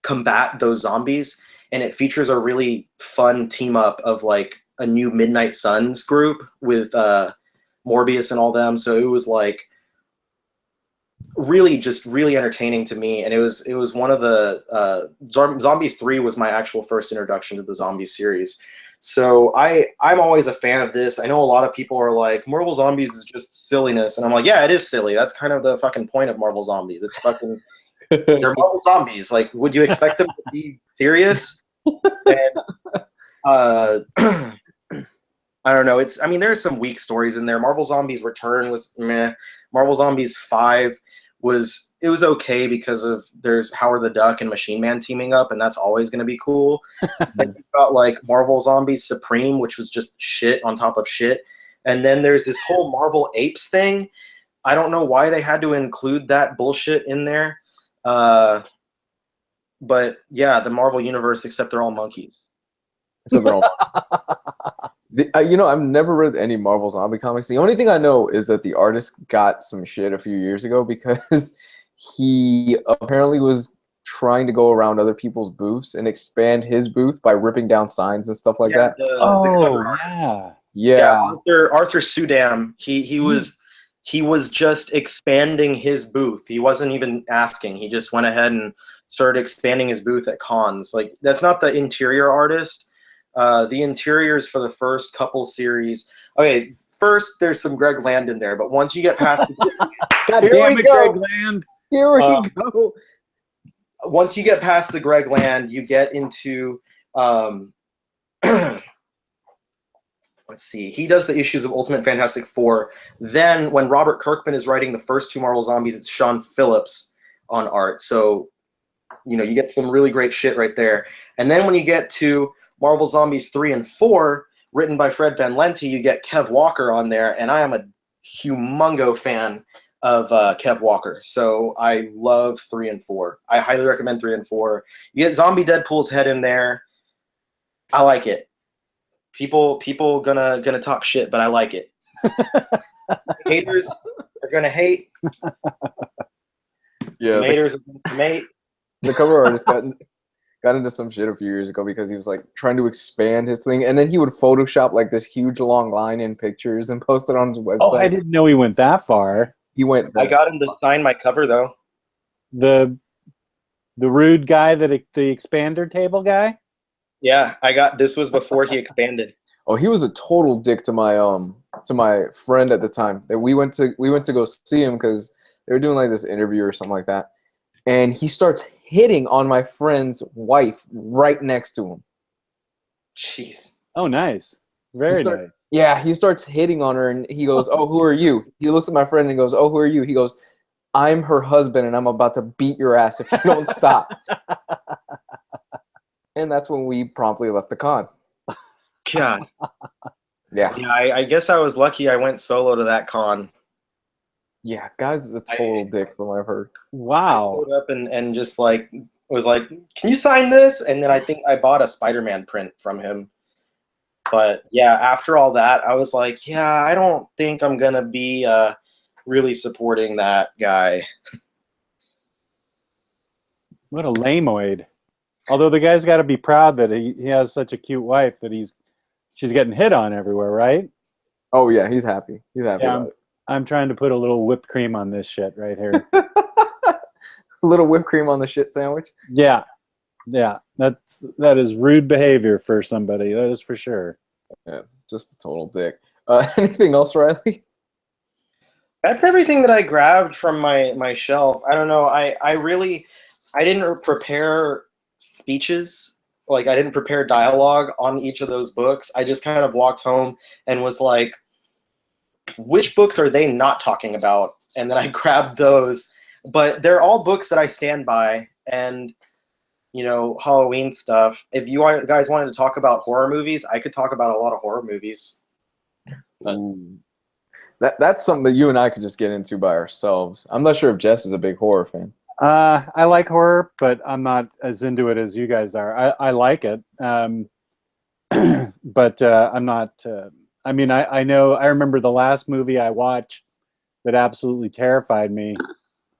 combat those zombies, and it features a really fun team up of like a new Midnight Suns group with Morbius and all them. So it was like really entertaining to me, and it was one of the Zombies 3 was my actual first introduction to the Zombies series. So I'm always a fan of this. I know a lot of people are like, Marvel Zombies is just silliness, and I'm like, yeah, it is silly. That's kind of the fucking point of Marvel Zombies. It's fucking they're Marvel Zombies. Like, would you expect them to be serious? And I don't know. I mean, there's some weak stories in there. Marvel Zombies Return was meh. Marvel Zombies 5 was okay because of there's Howard the Duck and Machine Man teaming up, and that's always going to be cool. And you've got like Marvel Zombies Supreme, which was just shit on top of shit. And then there's this whole Marvel Apes thing. I don't know why they had to include that bullshit in there. But yeah, the Marvel Universe, except they're all monkeys. Except they're all you know, I've never read any Marvel Zombie comics. The only thing I know is that the artist got some shit a few years ago because he apparently was trying to go around other people's booths and expand his booth by ripping down signs and stuff like that. The cover artist. Yeah. Arthur Sudam. He was just expanding his booth. He wasn't even asking. He just went ahead and started expanding his booth at cons. Like, that's not the interior artist. The interiors for the first couple series. Okay, first there's some Greg Land in there, but once you get past God damn it, Greg Land. Here we go. Once you get past the Greg Land, you get into let's see. He does the issues of Ultimate Fantastic Four. Then when Robert Kirkman is writing the first two Marvel Zombies, it's Sean Phillips on art. So, you know, you get some really great shit right there. And then when you get to Marvel Zombies 3 and 4, written by Fred Van Lente, you get Kev Walker on there, and I am a humongo fan of Kev Walker. So I love 3 and 4. I highly recommend 3 and 4. You get Zombie Deadpool's head in there. I like it. People gonna talk shit, but I like it. Haters are gonna hate. Yeah, Tomatoes are gonna tomate. The cover artist got into some shit a few years ago because he was like trying to expand his thing, and then he would Photoshop like this huge long line in pictures and post it on his website. Oh, I didn't know he went that far. He went. I got him to sign my cover though. The rude guy, the expander table guy. Yeah, this was before he expanded. Oh, he was a total dick to my friend at the time. That we went to go see him because they were doing like this interview or something like that, and he starts hitting on my friend's wife right next to him. Jeez. Oh, nice. Very nice. Yeah, he starts hitting on her, and he goes, "Oh, who are you?" He looks at my friend and goes, "Oh, who are you?" He goes, "I'm her husband, and I'm about to beat your ass if you don't stop." And that's when we promptly left the con. God. Yeah. Yeah, I guess I was lucky I went solo to that con. Yeah, guys is a total dick from what I've heard. Wow. I showed up and just like was like, "Can you sign this?" And then I think I bought a Spider-Man print from him. But yeah, after all that, I was like, yeah, I don't think I'm gonna be really supporting that guy. What a lameoid. Although the guy's got to be proud that he has such a cute wife that she's getting hit on everywhere, right? Oh yeah, he's happy. He's happy about it. I'm trying to put a little whipped cream on this shit right here. A little whipped cream on the shit sandwich? Yeah. That is rude behavior for somebody. That is for sure. Yeah, just a total dick. Anything else, Riley? That's everything that I grabbed from my shelf. I don't know. I didn't prepare speeches. Like, I didn't prepare dialogue on each of those books. I just kind of walked home and was like, which books are they not talking about? And then I grabbed those. But they're all books that I stand by, and, you know, Halloween stuff. If you guys wanted to talk about horror movies, I could talk about a lot of horror movies. That's something that you and I could just get into by ourselves. I'm not sure if Jess is a big horror fan. I like horror, but I'm not as into it as you guys are. I like it. but I'm not. I mean, I know. I remember the last movie I watched that absolutely terrified me.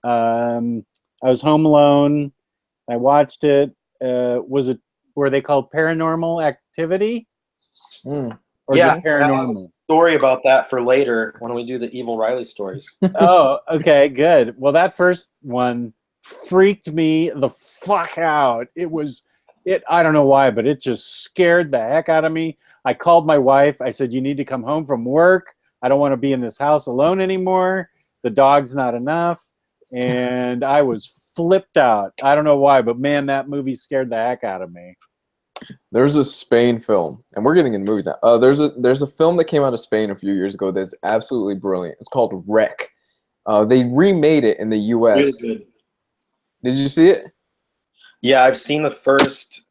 I was home alone. I watched it. Was it were they called Paranormal Activity Mm. or Yeah, just I have a Paranormal? story about that for later when we do the Evil Riley stories. Oh, okay, good. Well, that first one freaked me the fuck out. It. I don't know why, but it just scared the heck out of me. I called my wife. I said, "You need to come home from work. I don't want to be in this house alone anymore. The dog's not enough." And I was flipped out. I don't know why, but man, that movie scared the heck out of me. There's a Spain film, and we're getting in movies now. There's a film that came out of Spain a few years ago that's absolutely brilliant. It's called Wreck. They remade it in the U.S. Really good. Did you see it? Yeah, I've seen the first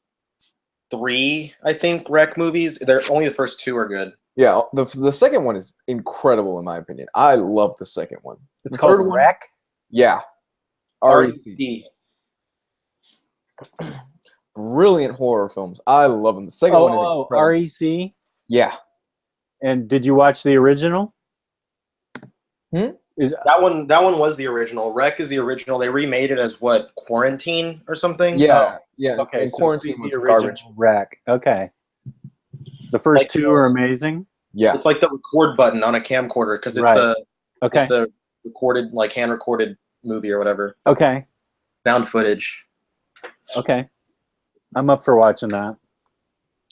3, I think, Rec movies. They're only the first 2 are good. Yeah, the second one is incredible in my opinion. I love the second one. It's The called third one- Wreck. Yeah, REC. REC. Brilliant horror films. I love them. The second one is Oh, incredible. REC. Yeah. And did you watch the original? Is That one was the original. Rec is the original. They remade it as what, Quarantine or something? Yeah. Yeah. okay? And So Quarantine see was the original garbage. Wreck. Okay. The first Like, 2 are amazing. Yeah. It's like the record button on a camcorder because it's Right. Okay. it's a recorded, like hand recorded movie or whatever. Okay. Found footage. Okay. I'm up for watching that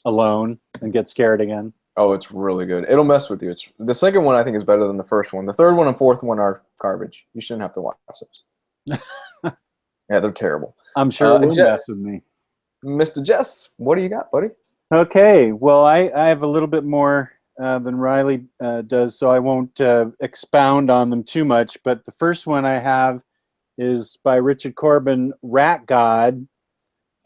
alone and get scared again. Oh, it's really good. It'll mess with you. The second one I think is better than the first one. The third one and fourth one are garbage. You shouldn't have to watch those. Yeah, they're terrible. I'm sure it will Jess. mess with me. Mr. Jess, what do you got, buddy? Okay. Well, I have a little bit more than Riley does, so I won't expound on them too much. But the first one I have is by Richard Corbin, Rat God.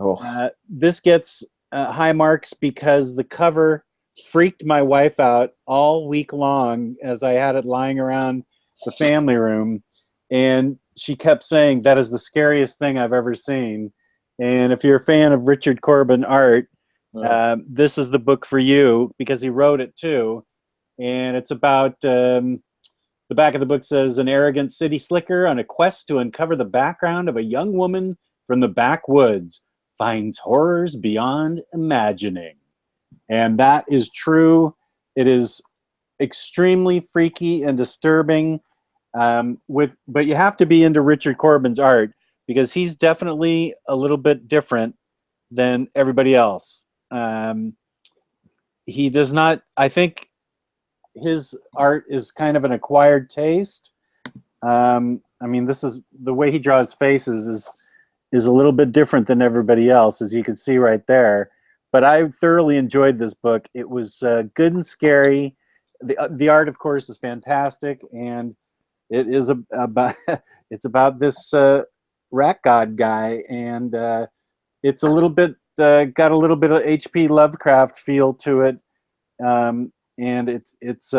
Oh, This gets high marks because the cover freaked my wife out all week long as I had it lying around the family room. And she kept saying, that is the scariest thing I've ever seen. And if you're a fan of Richard Corbin art, this is the book for you because he wrote it too. And it's about, the back of the book says, an arrogant city slicker on a quest to uncover the background of a young woman from the backwoods finds horrors beyond imagining. And that is true. It is extremely freaky and disturbing. But you have to be into Richard Corbin's art because he's definitely a little bit different than everybody else. He does not. I think his art is kind of an acquired taste. I mean, this is the way he draws faces is a little bit different than everybody else, as you can see right there. But I thoroughly enjoyed this book. It was good and scary. The art, of course, is fantastic, and it is about it's about this rat god guy, and it's a little bit got a little bit of H.P. Lovecraft feel to it, and it's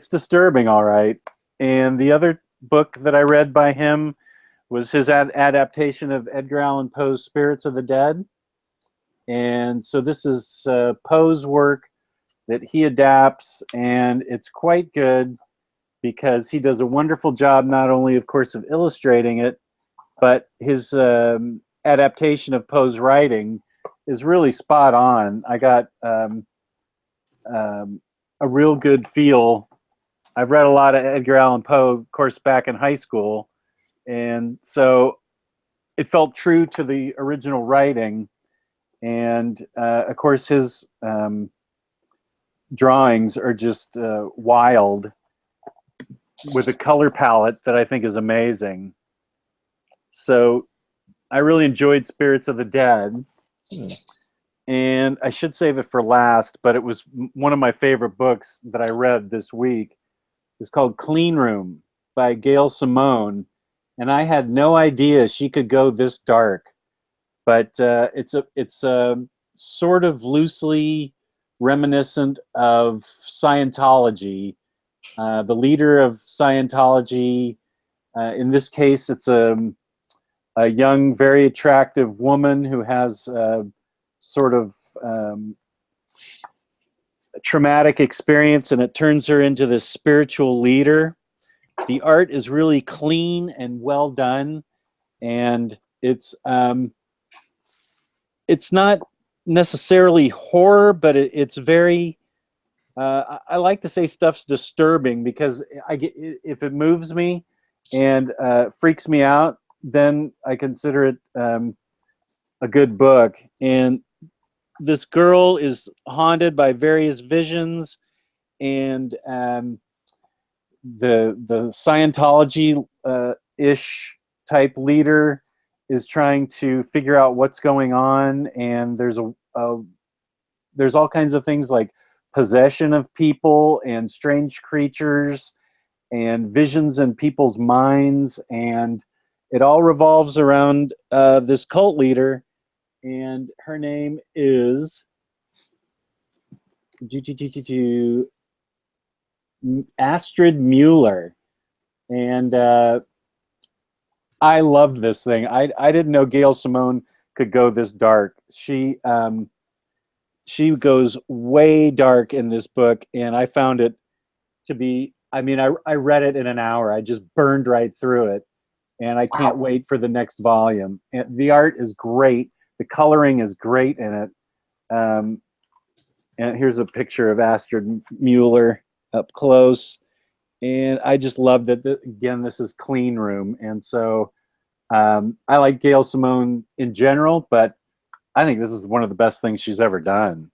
disturbing, all right. And the other book that I read by him was his adaptation of Edgar Allan Poe's Spirits of the Dead. And so this is Poe's work that he adapts, and it's quite good because he does a wonderful job not only, of course, of illustrating it, but his adaptation of Poe's writing is really spot on. I got a real good feel. I've read a lot of Edgar Allan Poe, of course, back in high school, and so it felt true to the original writing. And of course, his drawings are just wild with a color palette that I think is amazing. So I really enjoyed Spirits of the Dead. And I should save it for last, but it was one of my favorite books that I read this week. It's called Clean Room by Gail Simone. And I had no idea she could go this dark. But it's sort of loosely reminiscent of Scientology. The leader of Scientology, in this case, it's a young, very attractive woman who has sort of traumatic experience, and it turns her into this spiritual leader. The art is really clean and well done, and it's not necessarily horror, but it's very. I like to say stuff's disturbing because if it moves me and freaks me out, then I consider it a good book. And this girl is haunted by various visions, and the Scientology ish type leader is trying to figure out what's going on, and there's all kinds of things like possession of people and strange creatures and visions in people's minds, and it all revolves around this cult leader, and her name is Astrid Mueller, and I loved this thing. I didn't know Gail Simone could go this dark. She goes way dark in this book, and I found it to be. I mean, I read it in an hour. I just burned right through it, and I can't wait for the next volume. And the art is great. The coloring is great in it. And here's a picture of Astrid Mueller up close, and I just loved it. Again, this is Clean Room, and so I like Gail Simone in general, but I think this is one of the best things she's ever done.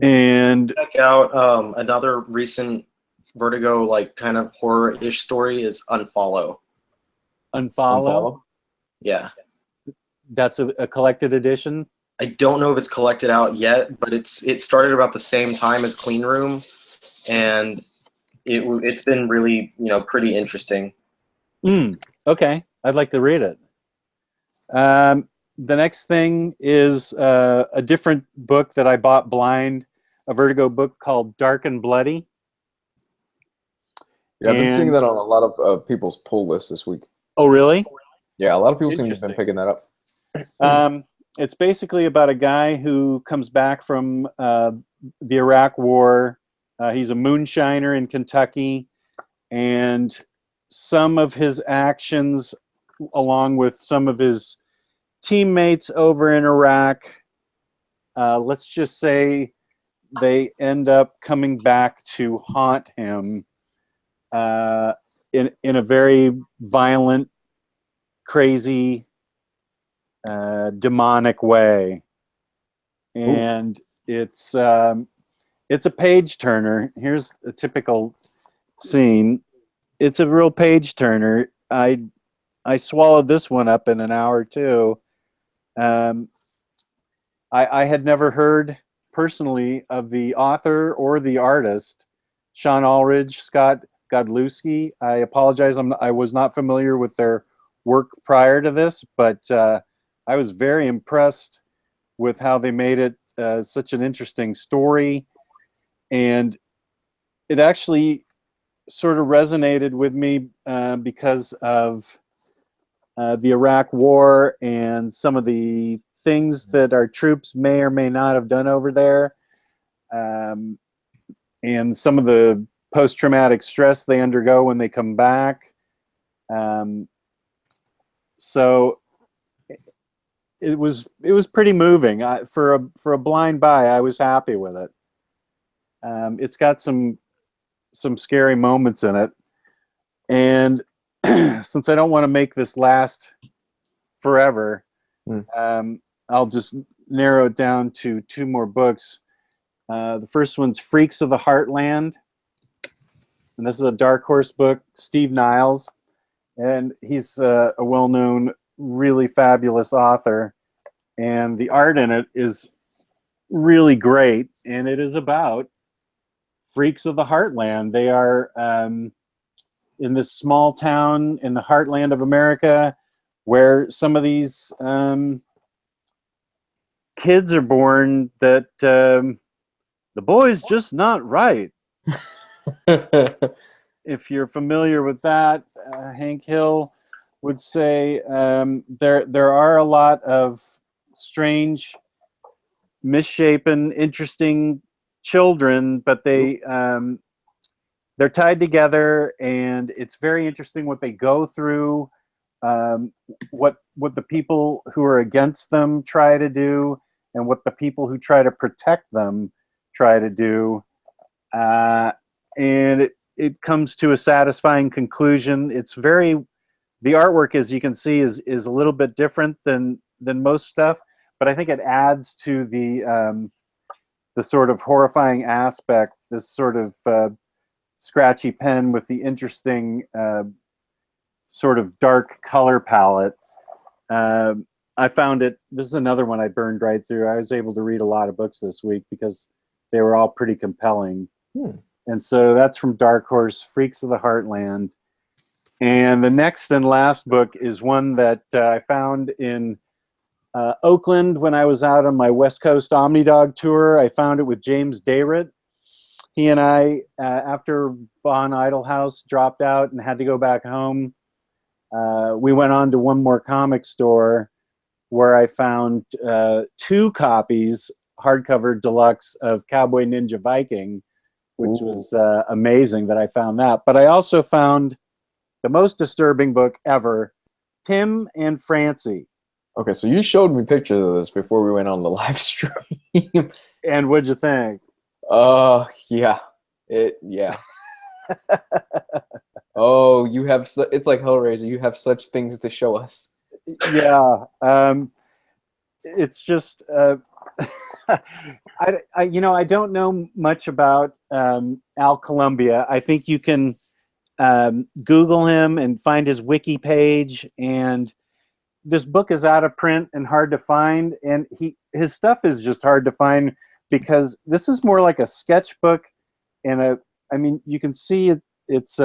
And check out another recent Vertigo like kind of horror-ish story is Unfollow. Unfollow? Yeah. That's a collected edition? I don't know if it's collected out yet, but it started about the same time as Clean Room, and it's been really, pretty interesting. Okay, I'd like to read it. The next thing is a different book that I bought blind, a Vertigo book called Dark and Bloody. Yeah, I've been seeing that on a lot of people's pull lists this week. Oh, really? Yeah, a lot of people seem to have been picking that up. It's basically about a guy who comes back from the Iraq War. He's a moonshiner in Kentucky, and some of his actions, along with some of his teammates over in Iraq, let's just say they end up coming back to haunt him in a very violent, crazy, demonic way. And it's a page turner. Here's a typical scene. It's a real page turner. I swallowed this one up in an hour too. I had never heard personally of the author or the artist, Sean Ulrich, Scott Godlewski. I apologize. I was not familiar with their work prior to this, but I was very impressed with how they made it such an interesting story. And it actually sort of resonated with me because of the Iraq War and some of the things that our troops may or may not have done over there, and some of the post-traumatic stress they undergo when they come back. So it was pretty moving. For a blind buy, I was happy with it. It's got some scary moments in it, and since I don't want to make this last forever, I'll just narrow it down to two more books. The first one's Freaks of the Heartland, and this is a Dark Horse book, Steve Niles, and he's a well-known, really fabulous author, and the art in it is really great, and it is about freaks of the heartland. They are in this small town in the heartland of America where some of these kids are born that the boy's just not right. If you're familiar with that, Hank Hill would say there are a lot of strange misshapen, interesting children, but they're tied together, and it's very interesting what they go through, what the people who are against them try to do, and what the people who try to protect them try to do, and it comes to a satisfying conclusion. It's the artwork, as you can see, is a little bit different than most stuff, but I think it adds to the sort of horrifying aspect, this sort of scratchy pen with the interesting sort of dark color palette. I found it, this is another one I burned right through. I was able to read a lot of books this week because they were all pretty compelling. And so that's from Dark Horse, Freaks of the Heartland. And the next and last book is one that I found in Oakland when I was out on my West Coast Omnidog tour. I found it with James Dayrit. He and I, after Bon Idle House dropped out and had to go back home, we went on to one more comic store where I found 2 copies, hardcover deluxe, of Cowboy Ninja Viking, which was amazing that I found that. But I also found the most disturbing book ever, Tim and Francie. Okay, so you showed me pictures of this before we went on the live stream. And what'd you think? Yeah. Yeah. Oh, you have it's like Hellraiser. You have such things to show us. Yeah. It's just I don't know much about Al Columbia. I think you can Google him and find his wiki page, and this book is out of print and hard to find, and his stuff is just hard to find because this is more like a sketchbook, and you can see it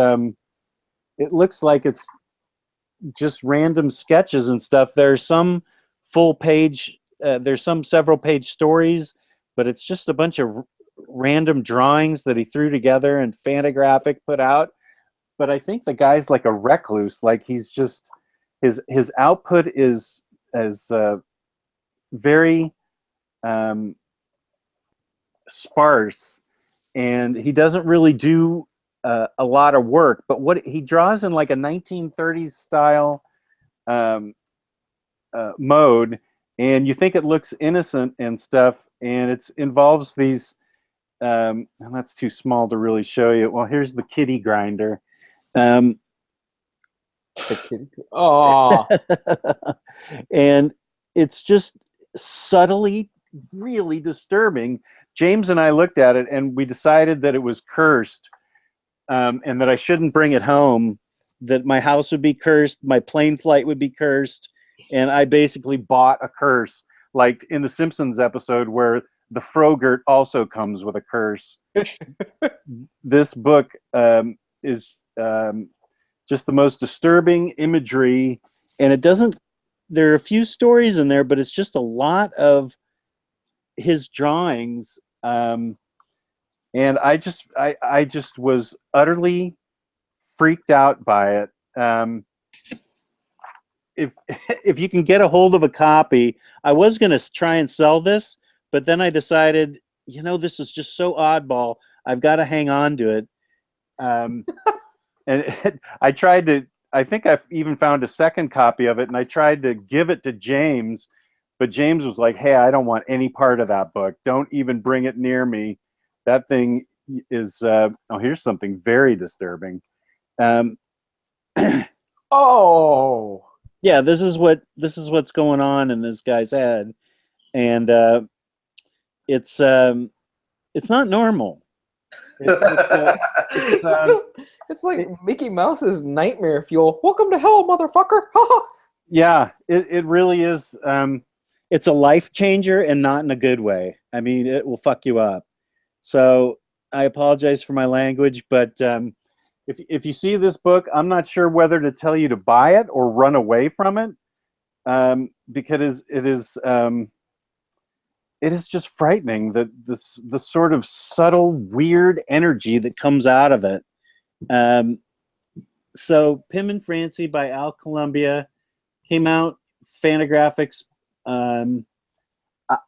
looks like it's just random sketches and stuff. There's some full page, there's some several page stories, but it's just a bunch of random drawings that he threw together and Fantagraphic put out. But I think the guy's like a recluse, like he's just, his output is very sparse, and he doesn't really do a lot of work. But what he draws in like a 1930s style mode, and you think it looks innocent and stuff, and it involves these. And that's too small to really show you. Well, here's the kitty grinder. Oh, and it's just subtly really disturbing. James and I looked at it and we decided that it was cursed, and that I shouldn't bring it home, that my house would be cursed, my plane flight would be cursed, and I basically bought a curse, like in the Simpsons episode where the Frogurt also comes with a curse. This book is just the most disturbing imagery, and it doesn't, there are a few stories in there, but it's just a lot of his drawings, and I just was utterly freaked out by it. If you can get a hold of a copy, I was going to try and sell this, but then I decided, this is just so oddball, I've got to hang on to it. And I think I've even found a second copy of it, and I tried to give it to James, but James was like, hey, I don't want any part of that book. Don't even bring it near me. That thing is, here's something very disturbing. oh, yeah, this is what's going on in this guy's head, and it's not normal. It's like Mickey Mouse's nightmare fuel. Welcome to hell, motherfucker! Yeah, it really is. It's a life changer, and not in a good way. I mean, it will fuck you up. So I apologize for my language, but if you see this book, I'm not sure whether to tell you to buy it or run away from it, because it is just frightening, the sort of subtle, weird energy that comes out of it. So Pim and Francie by Al Columbia came out, Fantagraphics.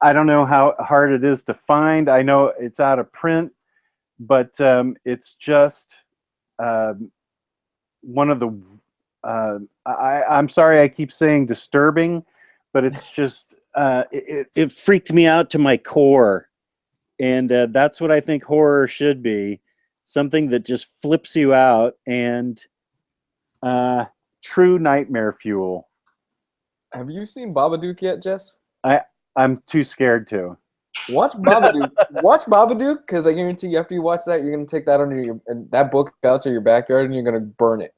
I don't know how hard it is to find. I know it's out of print, but it's just one of the. I'm sorry, I keep saying disturbing, but it's just it freaked me out to my core, and that's what I think horror should be. Something that just flips you out, and true nightmare fuel. Have you seen Babadook yet, Jess? I'm too scared to. Watch Babadook. Watch Babadook, because I guarantee you, after you watch that, you're gonna take that under that book out to your backyard, and you're gonna burn it.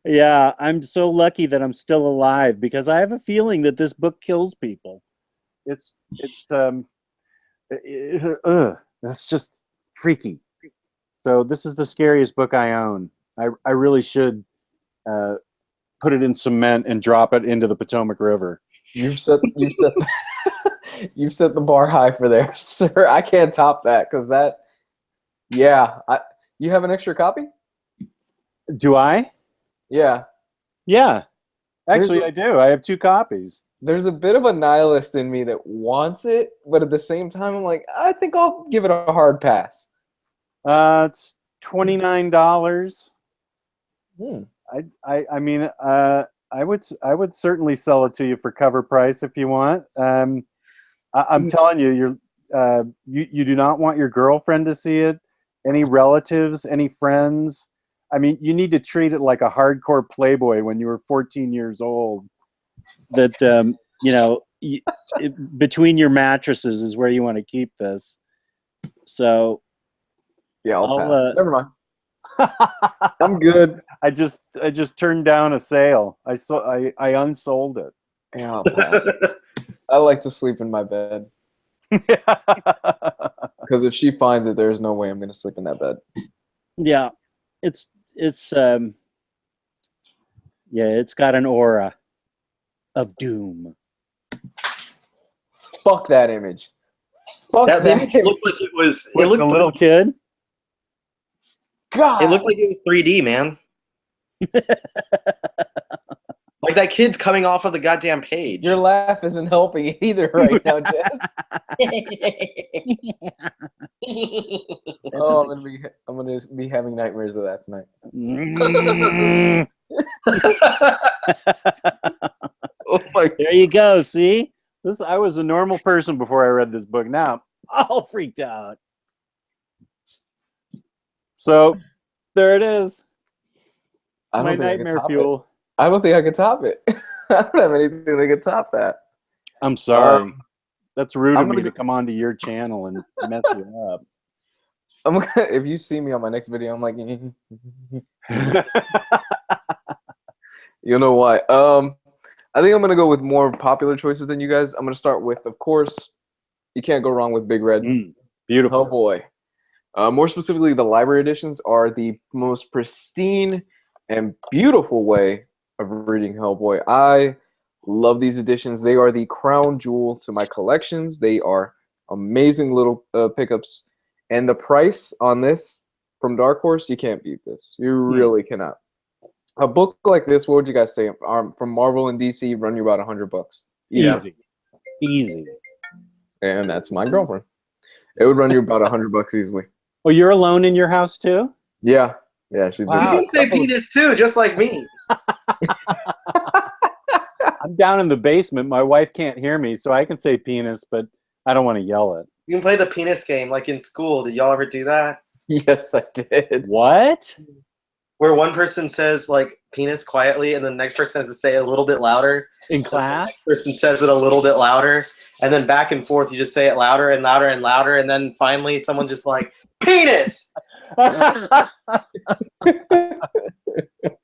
Yeah, I'm so lucky that I'm still alive, because I have a feeling that this book kills people. It's just freaky. So this is the scariest book I own. I really should put it in cement and drop it into the Potomac River. You've set you've set the bar high for there, sir. I can't top that, because that. Yeah, you have an extra copy? Do I? Yeah. Yeah. Actually, I do. I have 2 copies. There's a bit of a nihilist in me that wants it, but at the same time, I'm like, I think I'll give it a hard pass. It's $29. I mean, I would certainly sell it to you for cover price if you want. I'm telling you, you do not want your girlfriend to see it. Any relatives, any friends. I mean, you need to treat it like a hardcore Playboy when you were 14 years old. That between your mattresses is where you want to keep this. So yeah, I'll pass. Never mind. I'm good. I just turned down a sale. I unsold it. Yeah, I'll pass. I like to sleep in my bed. Because if she finds it, there's no way I'm going to sleep in that bed. Yeah, it's got an aura of doom. Fuck that image. Fuck that image looked like it was. It looked a little kid. God, it looked like it was 3D, man. Like that kid's coming off of the goddamn page. Your laugh isn't helping either right now, Jess. Oh, I'm gonna be having nightmares of that tonight. Oh my! There you go. See, I was a normal person before I read this book. Now I'm all freaked out. So there it is. My nightmare fuel. I don't think I could top it. I don't have anything that could top that. I'm sorry. That's rude of me to come onto your channel and mess you up. If you see me on my next video, I'm like, you know why? I think I'm gonna go with more popular choices than you guys. I'm gonna start with, of course, you can't go wrong with Big Red. Beautiful. Hellboy. More specifically, the library editions are the most pristine and beautiful way of reading Hellboy. I love these editions. They are the crown jewel to my collections. They are amazing little pickups. And the price on this from Dark Horse, you can't beat this. You really cannot. A book like this, what would you guys say? From Marvel and DC, run you about $100. Easy. And that's my girlfriend. It would run you about $100 easily. Oh, you're alone in your house too? Yeah. Yeah, she's You can say penis too, just like me. I'm down in the basement. My wife can't hear me, so I can say penis, but I don't want to yell it. You can play the penis game like in school. Did y'all ever do that? Yes, I did. What? Where one person says like penis quietly, and the next person has to say it a little bit louder. In class? The next person says it a little bit louder, and then back and forth. You just say it louder and louder and louder, and then finally someone's just like penis.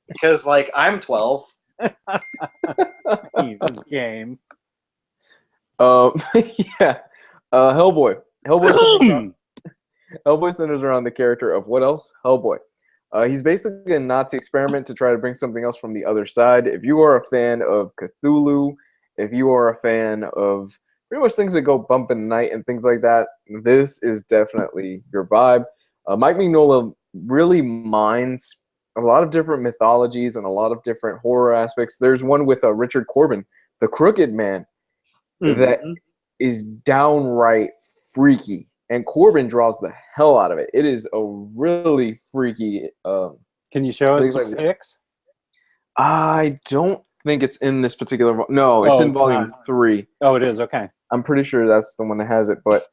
Because like I'm 12. Penis game. Yeah. Hellboy. Hellboy centers around the character of what else? Hellboy. He's basically a Nazi experiment to try to bring something else from the other side. If you are a fan of Cthulhu, if you are a fan of pretty much things that go bump in the night and things like that, this is definitely your vibe. Mike Mignola really mines a lot of different mythologies and a lot of different horror aspects. There's one with Richard Corbin the Crooked Man that Mhm. is downright freaky, and Corbin draws the hell out of it. It is a really freaky. Can you show us things some like- pics? I don't think it's in this particular. No, it's Oh, in it's volume not. 3. Oh, it is. Okay. I'm pretty sure that's the one that has it, but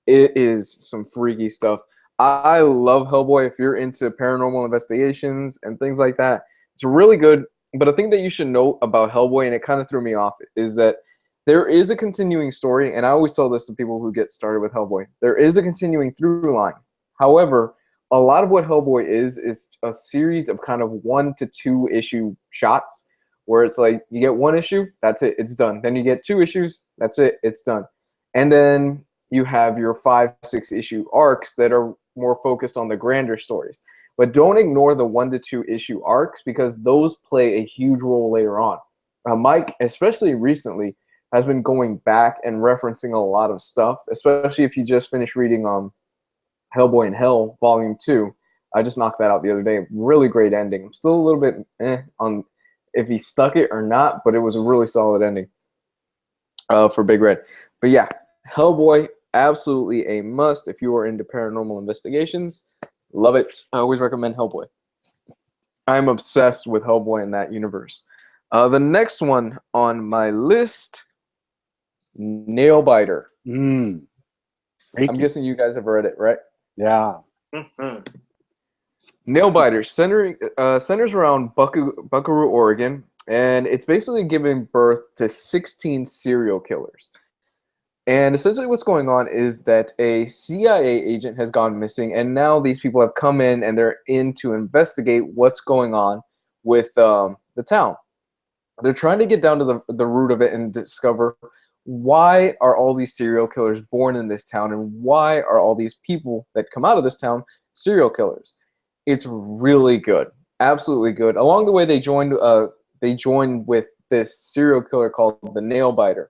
it is some freaky stuff. I love Hellboy. If you're into paranormal investigations and things like that, it's really good. But a thing that you should know about Hellboy, and it kind of threw me off, is that there is a continuing story, and I always tell this to people who get started with Hellboy. There is a continuing through line. However, a lot of what Hellboy is a series of kind of 1 to 2 issue shots, where it's like you get 1 issue, that's it, it's done. Then you get 2 issues, that's it, it's done. And then you have your 5-6 issue arcs that are more focused on the grander stories. But don't ignore the 1 to 2 issue arcs, because those play a huge role later on. Mike, especially recently, has been going back and referencing a lot of stuff, especially if you just finished reading Hellboy in Hell Volume 2. I just knocked that out the other day. Really great ending. I'm still a little bit on if he stuck it or not, but it was a really solid ending for Big Red. But yeah, Hellboy, absolutely a must if you are into paranormal investigations. Love it. I always recommend Hellboy. I'm obsessed with Hellboy in that universe. The next one on my list, Nailbiter. Mm. I'm guessing you guys have read it, right? Yeah. Mhm. Nailbiter centers around Buckaroo, Oregon, and it's basically giving birth to 16 serial killers. And essentially what's going on is that a CIA agent has gone missing, and now these people have come in and they're in to investigate what's going on with the town. They're trying to get down to the root of it and discover why are all these serial killers born in this town, and why are all these people that come out of this town serial killers. It's really good, absolutely good. Along the way, they joined with this serial killer called the Nailbiter.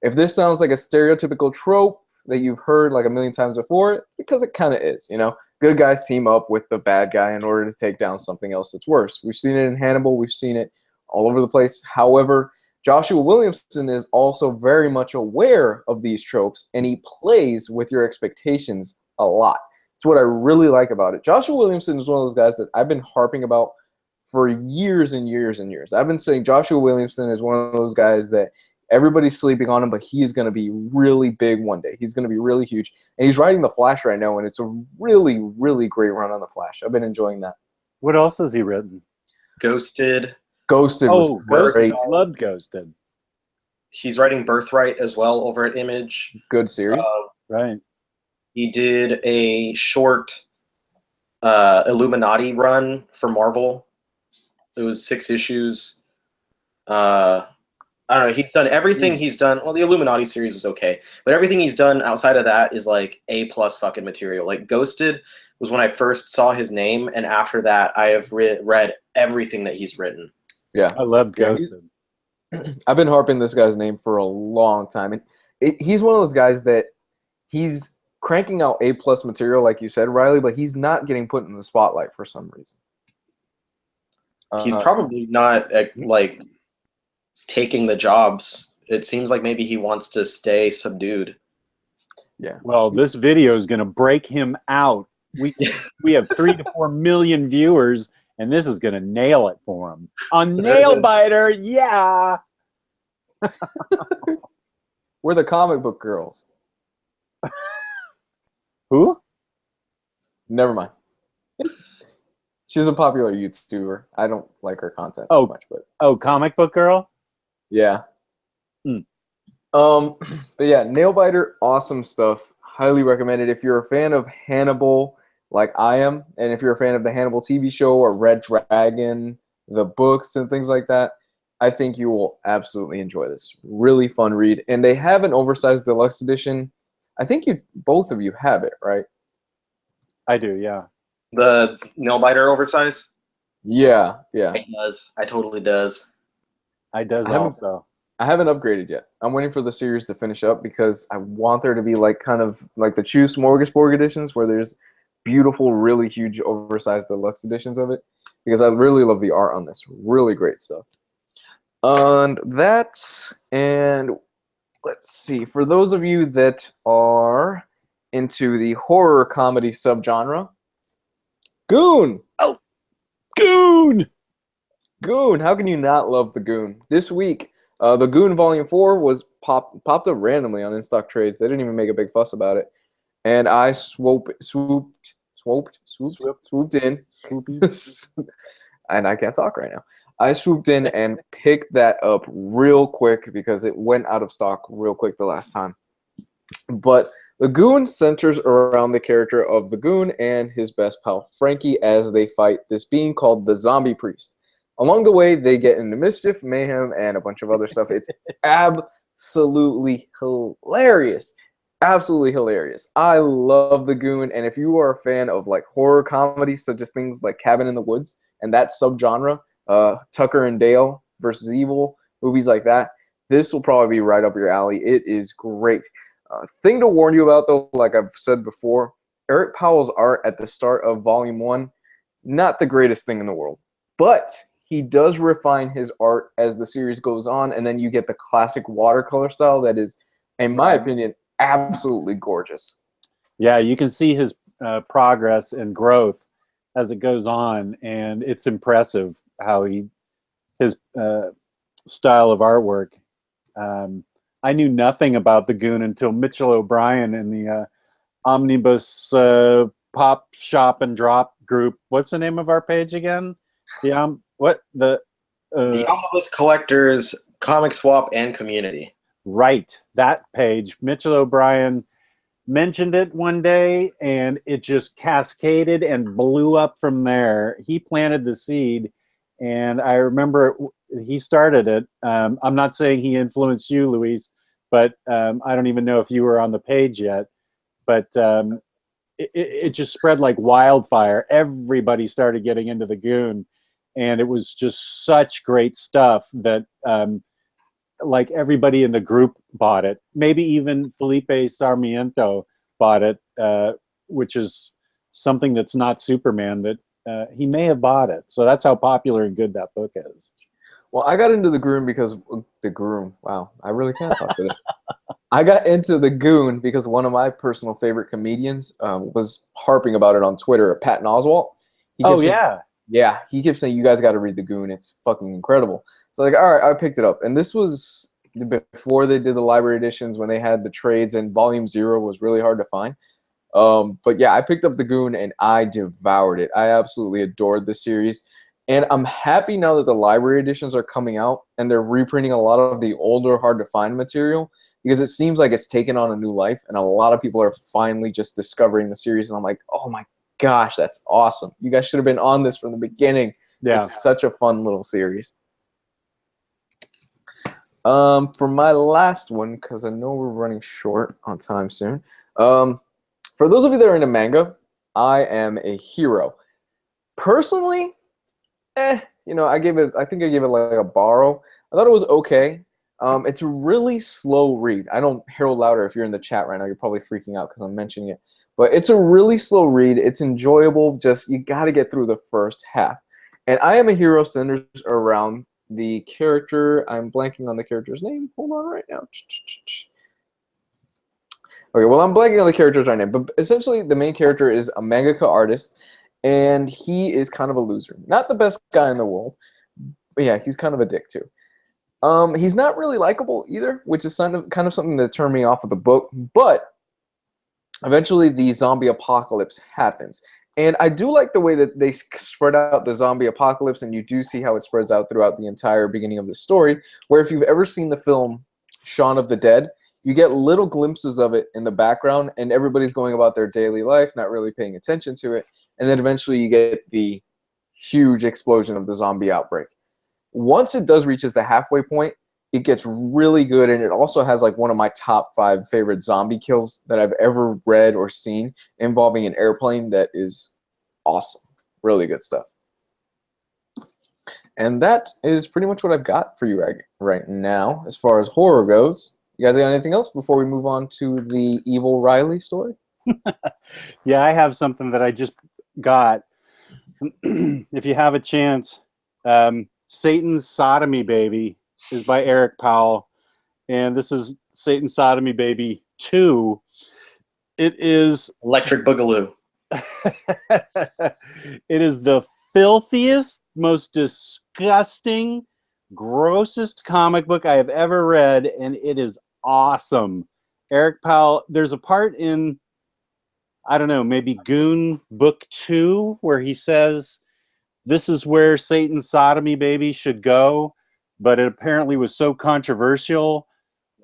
If this sounds like a stereotypical trope that you've heard like a million times before, it's because it kind of is. You know, good guys team up with the bad guy in order to take down something else that's worse. We've seen it in Hannibal. We've seen it all over the place. However, Joshua Williamson is also very much aware of these tropes, and he plays with your expectations a lot. It's what I really like about it. Joshua Williamson is one of those guys that I've been harping about for years and years and years. I've been saying Joshua Williamson is one of those guys that everybody's sleeping on him, but he is going to be really big one day. He's going to be really huge. And he's writing The Flash right now, and it's a really, really great run on The Flash. I've been enjoying that. What else has he written? Ghosted. Ghosted was great. Ghosted. I loved Ghosted. He's writing Birthright as well over at Image. Good series. Right. He did a short Illuminati run for Marvel. It was 6 issues. I don't know. He's done everything he's done. Well, the Illuminati series was okay, but everything he's done outside of that is like A+ fucking material. Like Ghosted was when I first saw his name, and after that, I have read everything that he's written. Yeah, I loved Yeah, Ghosted. I've been harping this guy's name for a long time, and he's one of those guys that he's cranking out A+ material, like you said, Riley, but he's not getting put in the spotlight for some reason. He's probably not like taking the jobs. It seems like maybe he wants to stay subdued. Yeah. Well, this video is going to break him out. We have 3 to 4 million viewers, and this is going to nail it for him. On Nailbiter, yeah. We're the comic book girls. Who? Never mind. She's a popular YouTuber. I don't like her content Oh. too much, but Oh, comic book girl? yeah. Hmm. But yeah, Nailbiter, awesome stuff. Highly recommended. If you're a fan of Hannibal, like I am, and if you're a fan of the Hannibal TV show or Red Dragon, the books and things like that, I think you will absolutely enjoy this. Really fun read. And they have an oversized deluxe edition. I think both of you have it, right? I do, yeah. The Nailbiter oversize? Yeah. It does. I totally does. I does I haven't- also. I haven't upgraded yet. I'm waiting for the series to finish up because I want there to be like kind of like the Chew Smorgasbord editions where there's beautiful, really huge, oversized deluxe editions of it, because I really love the art on this. Really great stuff. And that, and let's see, for those of you that are into the horror comedy subgenre, Goon! Oh, Goon! Goon! How can you not love the Goon? This week, the Goon Volume 4 was popped up randomly on in-stock trades. They didn't even make a big fuss about it. And I swooped in. And I can't talk right now. I swooped in and picked that up real quick because it went out of stock real quick the last time. But the Goon centers around the character of the Goon and his best pal Frankie as they fight this being called the Zombie Priest. Along the way, they get into mischief, mayhem, and a bunch of other stuff. It's absolutely hilarious. Absolutely hilarious. I love the Goon, and if you are a fan of like horror comedies, such as things like Cabin in the Woods and that subgenre, Tucker and Dale versus Evil, movies like that, this will probably be right up your alley. It is great. Thing to warn you about, though, like I've said before, Eric Powell's art at the start of Volume 1, not the greatest thing in the world. But he does refine his art as the series goes on, and then you get the classic watercolor style that is, in my opinion, absolutely gorgeous. Yeah, you can see his progress and growth as it goes on, and it's impressive how his style of artwork. I knew nothing about the Goon until Mitchell O'Brien in the Omnibros Pop Shop and Drop group. What's the name of our page again? The Omnibus Collectors, Comic Swap, and Community. Right, that page. Mitchell O'Brien mentioned it one day, and it just cascaded and blew up from there. He planted the seed, and I remember he started it. I'm not saying he influenced you, Luis, but I don't even know if you were on the page yet. But it just spread like wildfire. Everybody started getting into the Goon, and it was just such great stuff that like everybody in the group bought it. Maybe even Felipe Sarmiento bought it, which is something that's not Superman, that he may have bought it. So that's how popular and good that book is. Well, I got into the Goon because the Goon. Wow, I really can't talk today. I got into the Goon because one of my personal favorite comedians was harping about it on Twitter. Patton Oswalt. Yeah, he kept saying, you guys got to read the Goon. It's fucking incredible. So like, all right, I picked it up. And this was before they did the library editions, when they had the trades, and Volume 0 was really hard to find. But yeah, I picked up the Goon and I devoured it. I absolutely adored the series. And I'm happy now that the library editions are coming out and they're reprinting a lot of the older, hard to find material, because it seems like it's taken on a new life and a lot of people are finally just discovering the series. And I'm like, oh my gosh, that's awesome. You guys should have been on this from the beginning. Yeah. It's such a fun little series. For my last one, because I know we're running short on time soon. For those of you that are into manga, I am a hero. Personally, you know, I think I gave it like a borrow. I thought it was okay. It's a really slow read. I don't Harold Louder, if you're in the chat right now, you're probably freaking out because I'm mentioning it. But it's a really slow read. It's enjoyable. Just you got to get through the first half. And I Am a Hero centers around the character. I'm blanking on the character's name. Hold on right now. Okay, well, I'm blanking on the character's right name. But essentially, the main character is a mangaka artist, and he is kind of a loser. Not the best guy in the world, but yeah, he's kind of a dick too. He's not really likable either, which is kind of something that turned me off of the book. But eventually, the zombie apocalypse happens. And I do like the way that they spread out the zombie apocalypse, and you do see how it spreads out throughout the entire beginning of the story, where if you've ever seen the film Shaun of the Dead, you get little glimpses of it in the background, and everybody's going about their daily life, not really paying attention to it. And then eventually you get the huge explosion of the zombie outbreak. Once it does reaches the halfway point, it gets really good, and it also has like one of my top 5 favorite zombie kills that I've ever read or seen, involving an airplane that is awesome. Really good stuff. And that is pretty much what I've got for you right now as far as horror goes. You guys got anything else before we move on to the Evil Riley story? Yeah, I have something that I just got. If you have a chance, Satan's Sodomy Baby is by Eric Powell, and this is Satan Sodomy Baby 2. It is Electric Boogaloo. it is the filthiest, most disgusting, grossest comic book I have ever read, and it is awesome. Eric Powell, there's a part in, I don't know, maybe Goon Book 2, where he says, this is where Satan's Sodomy Baby should go, but it apparently was so controversial.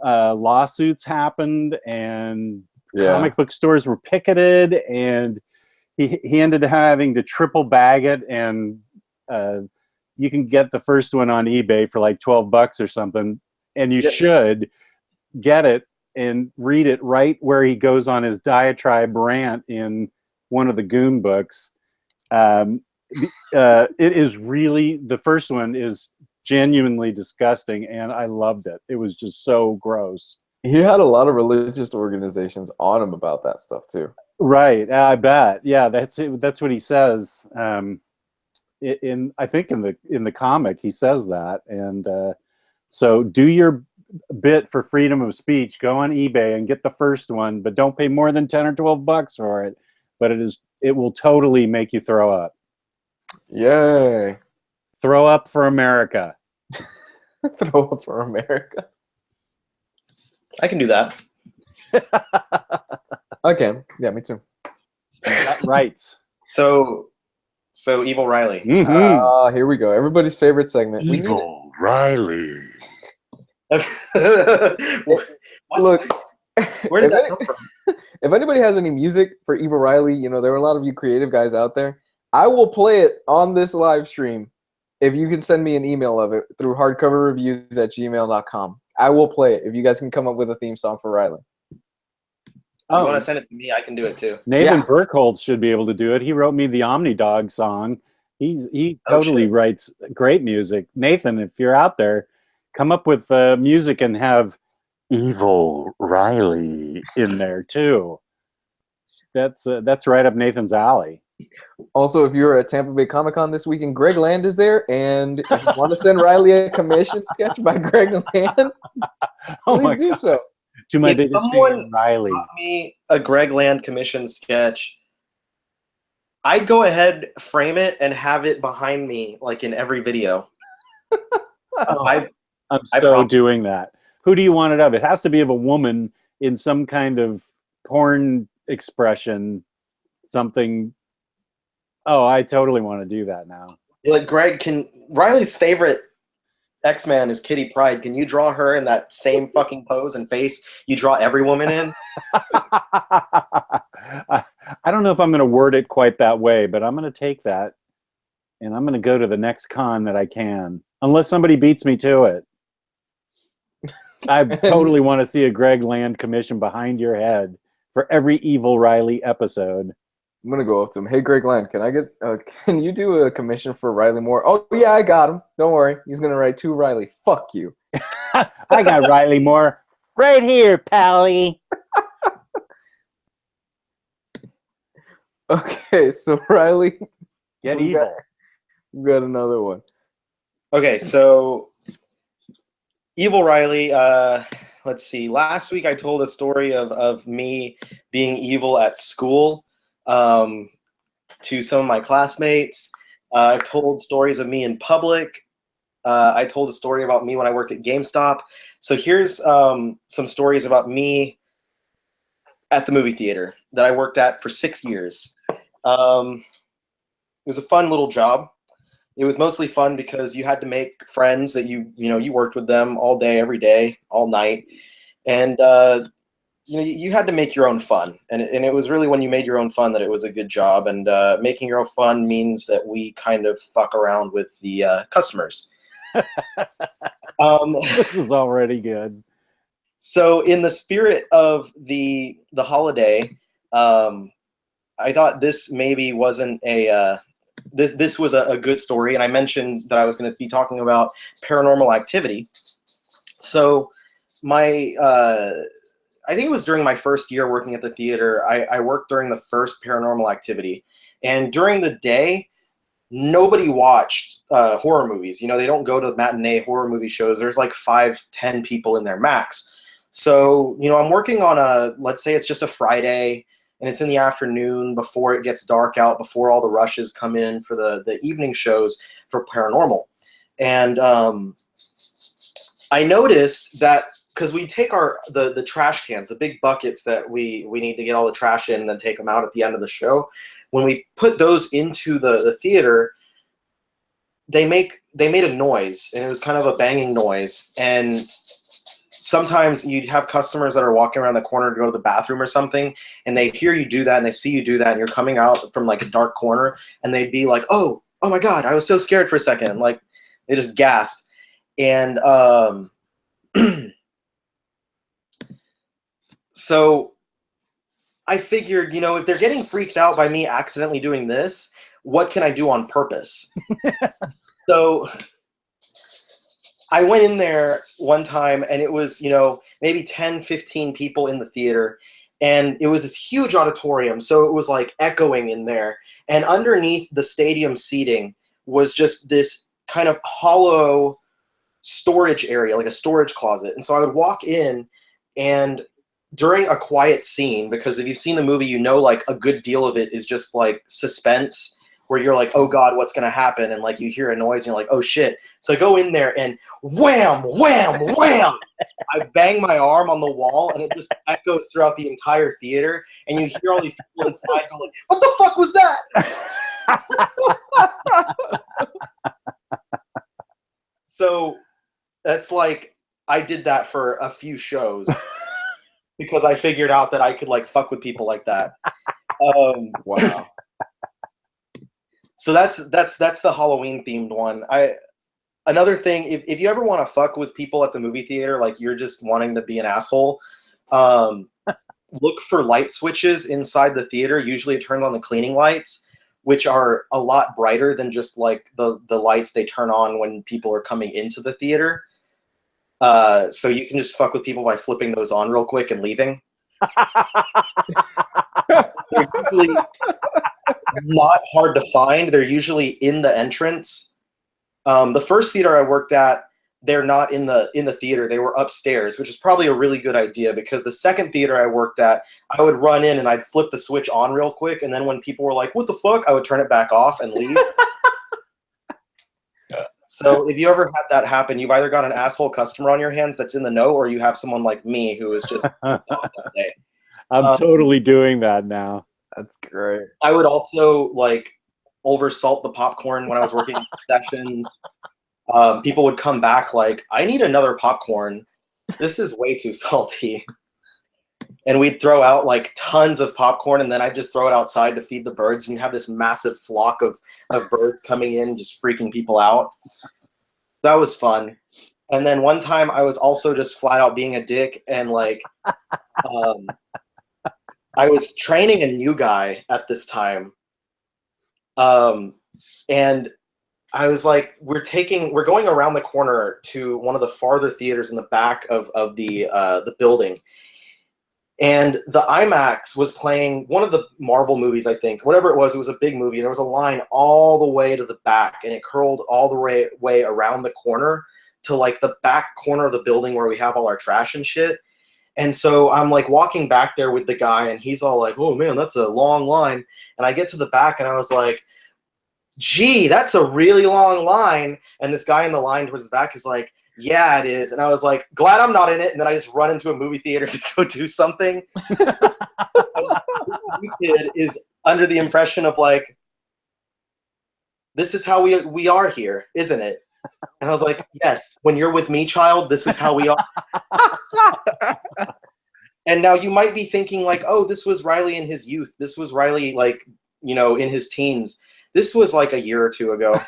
Lawsuits happened, and comic book stores were picketed, and he ended up having to triple bag it, and you can get the first one on eBay for like $12 or something, and you should get it and read it right where he goes on his diatribe rant in one of the Goon books. It is really, the first one is genuinely disgusting, and I loved it. It was just so gross. He had a lot of religious organizations on him about that stuff too. Right, I bet. Yeah, that's what he says. I think in the comic he says that, and so do your bit for freedom of speech. Go on eBay and get the first one, but don't pay more than $10 or $12 for it. But it will totally make you throw up. Yay! Throw up for America. Throw up for America. I can do that. Okay, yeah, me too. Right. So Evil Riley. Here we go. Everybody's favorite segment. Evil Riley. Look, Where did that come from? if anybody has any music for Evil Riley, you know, there are a lot of you creative guys out there. I will play it on this live stream if you can send me an email of it through hardcoverreviews@gmail.com. I will play it if you guys can come up with a theme song for Riley. You want to send it to me? I can do it too. Nathan Burkholz should be able to do it. He wrote me the Omnidog song. He totally writes great music. Nathan, if you're out there, come up with music and have Evil Riley in there too. That's right up Nathan's alley. Also, if you're at Tampa Bay Comic-Con this weekend, Greg Land is there, and if you want to send Riley a commission sketch by Greg Land, please do so. To my if biggest someone fan, Riley. got me a Greg Land commission sketch, I'd go ahead, frame it, and have it behind me, like in every video. I'm so doing that. Who do you want it of? It has to be of a woman in some kind of porn expression, something. Oh, I totally want to do that now. Like Riley's favorite X-Man is Kitty Pryde. Can you draw her in that same fucking pose and face you draw every woman in? I don't know if I'm going to word it quite that way, but I'm going to take that and I'm going to go to the next con that I can, unless somebody beats me to it. I totally want to see a Greg Land commission behind your head for every Evil Riley episode. I'm gonna go up to him. Hey, Greg Land, can you do a commission for Riley Moore? Oh yeah, I got him. Don't worry, he's gonna write 2 Riley. Fuck you. I got Riley Moore right here, Pally. Okay, so Riley, get evil. We got another one. Okay, so Evil Riley. Let's see. Last week I told a story of me being evil at school. To some of my classmates. I've told stories of me in public. I told a story about me when I worked at GameStop. So here's some stories about me at the movie theater that I worked at for 6 years. It was a fun little job. It was mostly fun because you had to make friends that you worked with them all day, every day, all night. And you had to make your own fun, and it was really when you made your own fun that it was a good job. And making your own fun means that we kind of fuck around with the customers. This is already good. So, in the spirit of the holiday, I thought this maybe wasn't a this was a good story, and I mentioned that I was going to be talking about Paranormal Activity. So, I think it was during my first year working at the theater. I worked during the first Paranormal Activity. And during the day, nobody watched horror movies. You know, they don't go to matinee horror movie shows. There's like 5-10 people in there max. So, you know, I'm working on let's say it's just a Friday and it's in the afternoon before it gets dark out, before all the rushes come in for the evening shows for paranormal. And I noticed that because we take the trash cans, the big buckets that we need to get all the trash in and then take them out at the end of the show. When we put those into the theater, they made a noise, and it was kind of a banging noise. And sometimes you'd have customers that are walking around the corner to go to the bathroom or something, and they hear you do that, and they see you do that, and you're coming out from like a dark corner, and they'd be like, oh my God, I was so scared for a second. Like, they just gasped. And so I figured, you know, if they're getting freaked out by me accidentally doing this, what can I do on purpose? So I went in there one time, and it was, you know, maybe 10, 15 people in the theater, and it was this huge auditorium, so it was like echoing in there. And underneath the stadium seating was just this kind of hollow storage area, like a storage closet. And so I would walk in, and during a quiet scene, because if you've seen the movie, you know, like a good deal of it is just like suspense, where you're like, oh God, what's going to happen? And like you hear a noise and you're like, oh shit. So I go in there and wham, wham, wham. I bang my arm on the wall, and it just echoes throughout the entire theater. And you hear all these people inside going, what the fuck was that? So that's like, I did that for a few shows because I figured out that I could like fuck with people like that. Wow. So that's the Halloween themed one. Another thing, if you ever want to fuck with people at the movie theater, like you're just wanting to be an asshole, look for light switches inside the theater. Usually it turns on the cleaning lights, which are a lot brighter than just like the lights they turn on when people are coming into the theater. So you can just fuck with people by flipping those on real quick and leaving. They're usually not hard to find. They're usually in the entrance. The first theater I worked at, they're not in the theater. They were upstairs, which is probably a really good idea, because the second theater I worked at, I would run in and I'd flip the switch on real quick, and then when people were like, what the fuck, I would turn it back off and leave. So if you ever had that happen, you've either got an asshole customer on your hands that's in the know, or you have someone like me who is just that day. I'm totally doing that now. That's great. I would also like oversalt the popcorn when I was working sessions. People would come back like, I need another popcorn. This is way too salty. And we'd throw out like tons of popcorn, and then I'd just throw it outside to feed the birds, and you have this massive flock of birds coming in, just freaking people out. That was fun. And then one time I was also just flat out being a dick, and like I was training a new guy at this time. And I was like, we're going around the corner to one of the farther theaters in the back of the building. And the IMAX was playing one of the Marvel movies, I think. Whatever it was a big movie. And there was a line all the way to the back, and it curled all the way around the corner to like the back corner of the building where we have all our trash and shit. And so I'm like walking back there with the guy, and he's all like, oh man, that's a long line. And I get to the back, and I was like, gee, that's a really long line. And this guy in the line towards the back is like, yeah, it is. And I was like, glad I'm not in it. And then I just run into a movie theater to go do something. This kid is under the impression of like, this is how we are here, isn't it? And I was like, yes, when you're with me, child, this is how we are. And now you might be thinking like, oh, this was Riley in his youth. This was Riley like, you know, in his teens. This was like a year or two ago.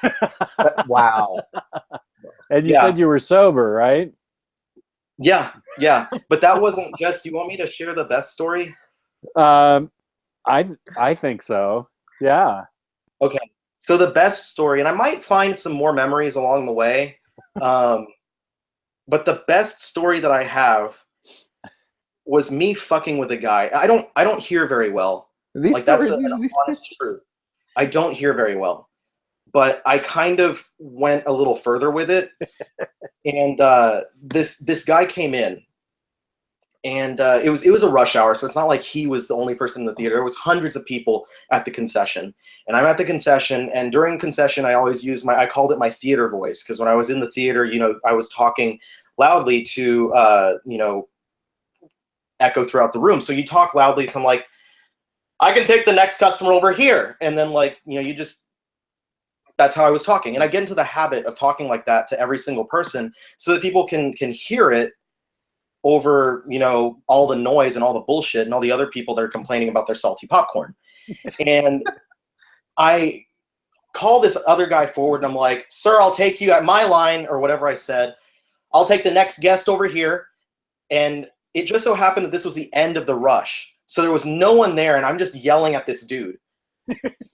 Wow. And you said you were sober, right? Yeah. But that wasn't just, do you want me to share the best story? I think so. Yeah. Okay. So the best story, and I might find some more memories along the way, but the best story that I have was me fucking with a guy. I don't hear very well. These like that's stories an honest truth. I don't hear very well. but I kind of went a little further with it. And this guy came in, and it was a rush hour, so it's not like he was the only person in the theater. There was hundreds of people at the concession, and I'm at the concession. And during concession, I always use I called it my theater voice, because when I was in the theater, you know, I was talking loudly to you know, echo throughout the room. So you talk loudly, come like, I can take the next customer over here, and then like, you know, you just. That's how I was talking. And I get into the habit of talking like that to every single person so that people can hear it over, you know, all the noise and all the bullshit and all the other people that are complaining about their salty popcorn. And I call this other guy forward, and I'm like, sir, I'll take you at my line, or whatever I said. I'll take the next guest over here. And it just so happened that this was the end of the rush. So there was no one there, and I'm just yelling at this dude.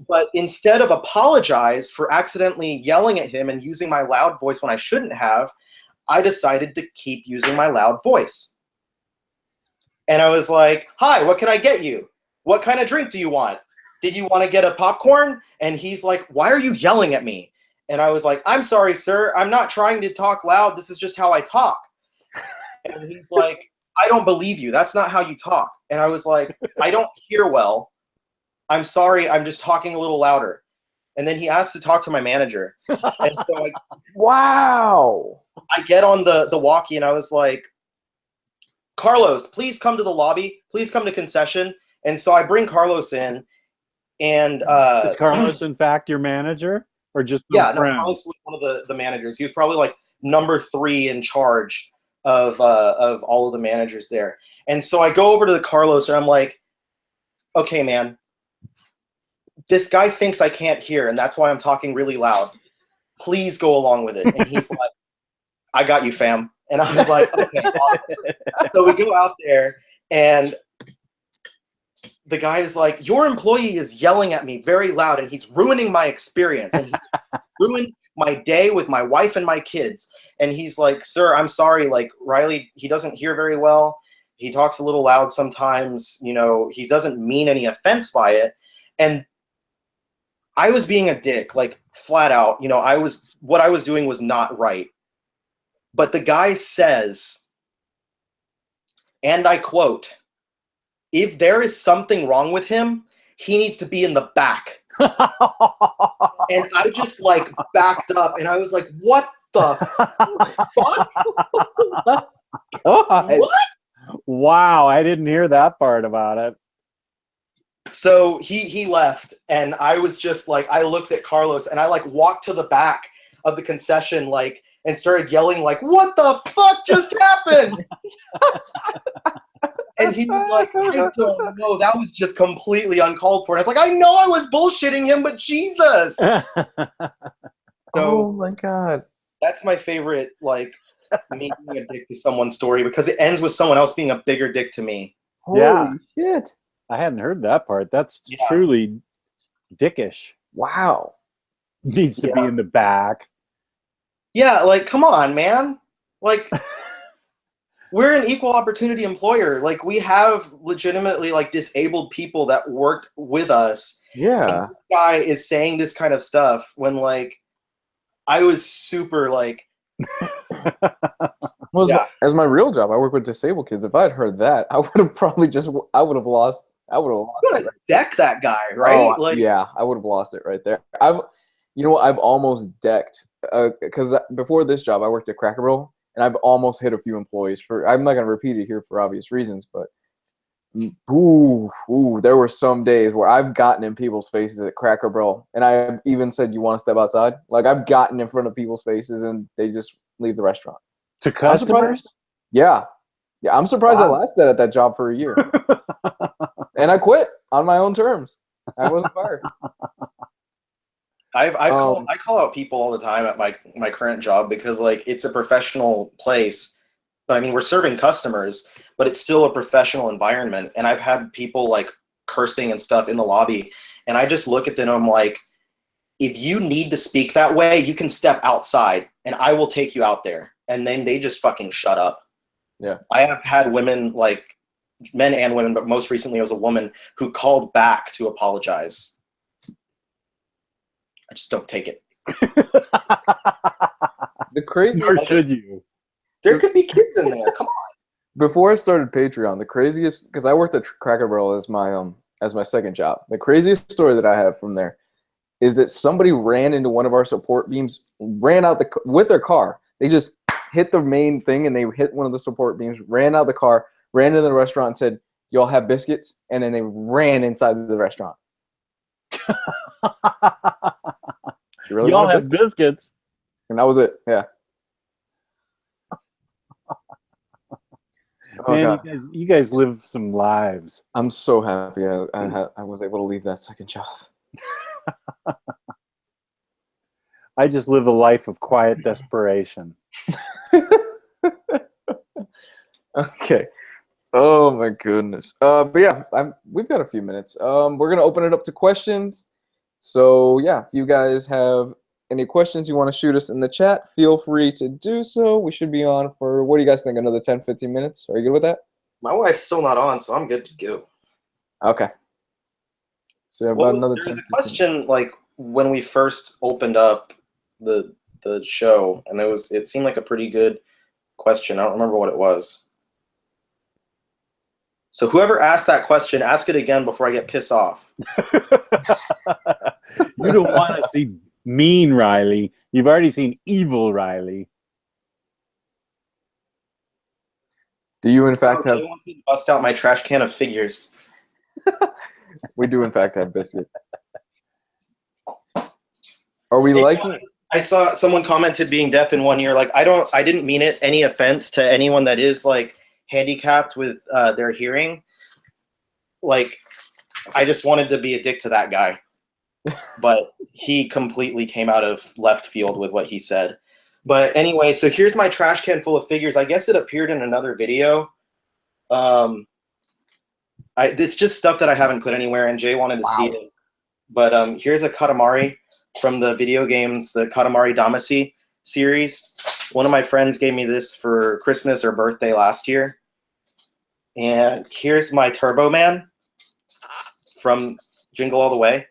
But instead of apologize for accidentally yelling at him and using my loud voice when I shouldn't have, I decided to keep using my loud voice. And I was like, hi, what can I get you? What kind of drink do you want? Did you want to get a popcorn? And he's like, why are you yelling at me? And I was like, I'm sorry, sir. I'm not trying to talk loud. This is just how I talk. And he's like, I don't believe you. That's not how you talk. And I was like, I don't hear well. I'm sorry, I'm just talking a little louder. And then he asked to talk to my manager. And so Wow. I get on the walkie, and I was like, Carlos, please come to the lobby. Please come to concession. And so I bring Carlos in. And Is Carlos, in fact, your manager? Or just yeah, no, friend? Carlos was one of the managers. He was probably like number 3 in charge of all of the managers there. And so I go over to the Carlos, and I'm like, okay, man. This guy thinks I can't hear, and that's why I'm talking really loud. Please go along with it. And he's like, I got you, fam. And I was like, okay, awesome. So we go out there, and the guy is like, your employee is yelling at me very loud, and he's ruining my experience. And he ruined my day with my wife and my kids. And he's like, sir, I'm sorry. Like, Riley, he doesn't hear very well. He talks a little loud sometimes. You know, he doesn't mean any offense by it. And I was being a dick, like flat out. You know, what I was doing was not right. But the guy says, and I quote, if there is something wrong with him, he needs to be in the back. And I just like backed up, and I was like, what the fuck? God. What? Wow, I didn't hear that part about it. So he left, and I was just like, I looked at Carlos, and I like walked to the back of the concession, like, and started yelling like, what the fuck just happened? And he was like, I don't know, that was just completely uncalled for. And I was like, I know I was bullshitting him, but Jesus. Oh my God. That's my favorite, like, me being a dick to someone's story, because it ends with someone else being a bigger dick to me. Yeah. Holy shit. I hadn't heard that part. That's Yeah. truly dickish. Wow. Needs to be Yeah. in the back. Yeah, like, come on, man. Like, we're an equal opportunity employer. Like, we have legitimately, like, disabled people that worked with us. Yeah. And this guy is saying this kind of stuff when, like, I was super, like, Well, Yeah. as my real job, I work with disabled kids. If I had heard that, I would have probably I would have lost. I'm gonna deck that guy, right? Oh, Like, yeah, I would have lost it right there. You know what? I've almost decked because before this job, I worked at Cracker Barrel, and I've almost hit a few employees. I'm not gonna repeat it here for obvious reasons, but there were some days where I've gotten in people's faces at Cracker Barrel, and I even said, "You want to step outside?" Like, I've gotten in front of people's faces, and they just leave the restaurant. To I'm customers? surprised. Yeah. I'm surprised I Wow. lasted at that job for a year. And I quit on my own terms. I wasn't fired. I call out people all the time at my current job because, like, it's a professional place. But I mean, we're serving customers, but it's still a professional environment. And I've had people like cursing and stuff in the lobby, and I just look at them and I'm like, if you need to speak that way, you can step outside and I will take you out there. And then they just fucking shut up. Yeah. I have had women, like men and women, but most recently it was a woman who called back to apologize. just don't take it. The craziest. Or should you? There could be kids in there. Come on. Before I started Patreon, the craziest, because I worked at Cracker Barrel as my second job. The craziest story that I have from there is that somebody ran into one of our support beams, ran out with their car. They just hit the main thing and they hit one of the support beams, ran out the car, ran into the restaurant and said, "Y'all have biscuits?" And then they ran inside the restaurant. You really Y'all want a have biscuits. And that was it. Yeah. Oh, Man, God. you guys live some lives. I'm so happy I was able to leave that second job. I just live a life of quiet desperation. Okay. Oh my goodness. But yeah, we've got a few minutes. We're gonna open it up to questions. So yeah, if you guys have any questions you want to shoot us in the chat, feel free to do so. We should be on for, what do you guys think, another 10, 15 minutes? Are you good with that? My wife's still not on, so I'm good to go. Okay. So about another 10, There was a 15 question minutes. like when we first opened up the show, and it seemed like a pretty good question. I don't remember what it was. So whoever asked that question, ask it again before I get pissed off. You don't want to see mean Riley. You've already seen evil Riley. Do you in fact have? Jay wants me to bust out my trash can of figures. We do in fact have biscuits. Are we Hey, liking? I saw someone commented being deaf in 1 year. Like I didn't mean it any offense to anyone that is like handicapped with their hearing. Like I just wanted to be a dick to that guy, but he completely came out of left field with what he said. But anyway, so here's my trash can full of figures. I guess it appeared in another video. It's just stuff that I haven't put anywhere, and Jay wanted to see it. But here's a Katamari from the video games, the Katamari Damacy series. One of my friends gave me this for Christmas or birthday last year. And here's my Turbo Man from Jingle All the Way.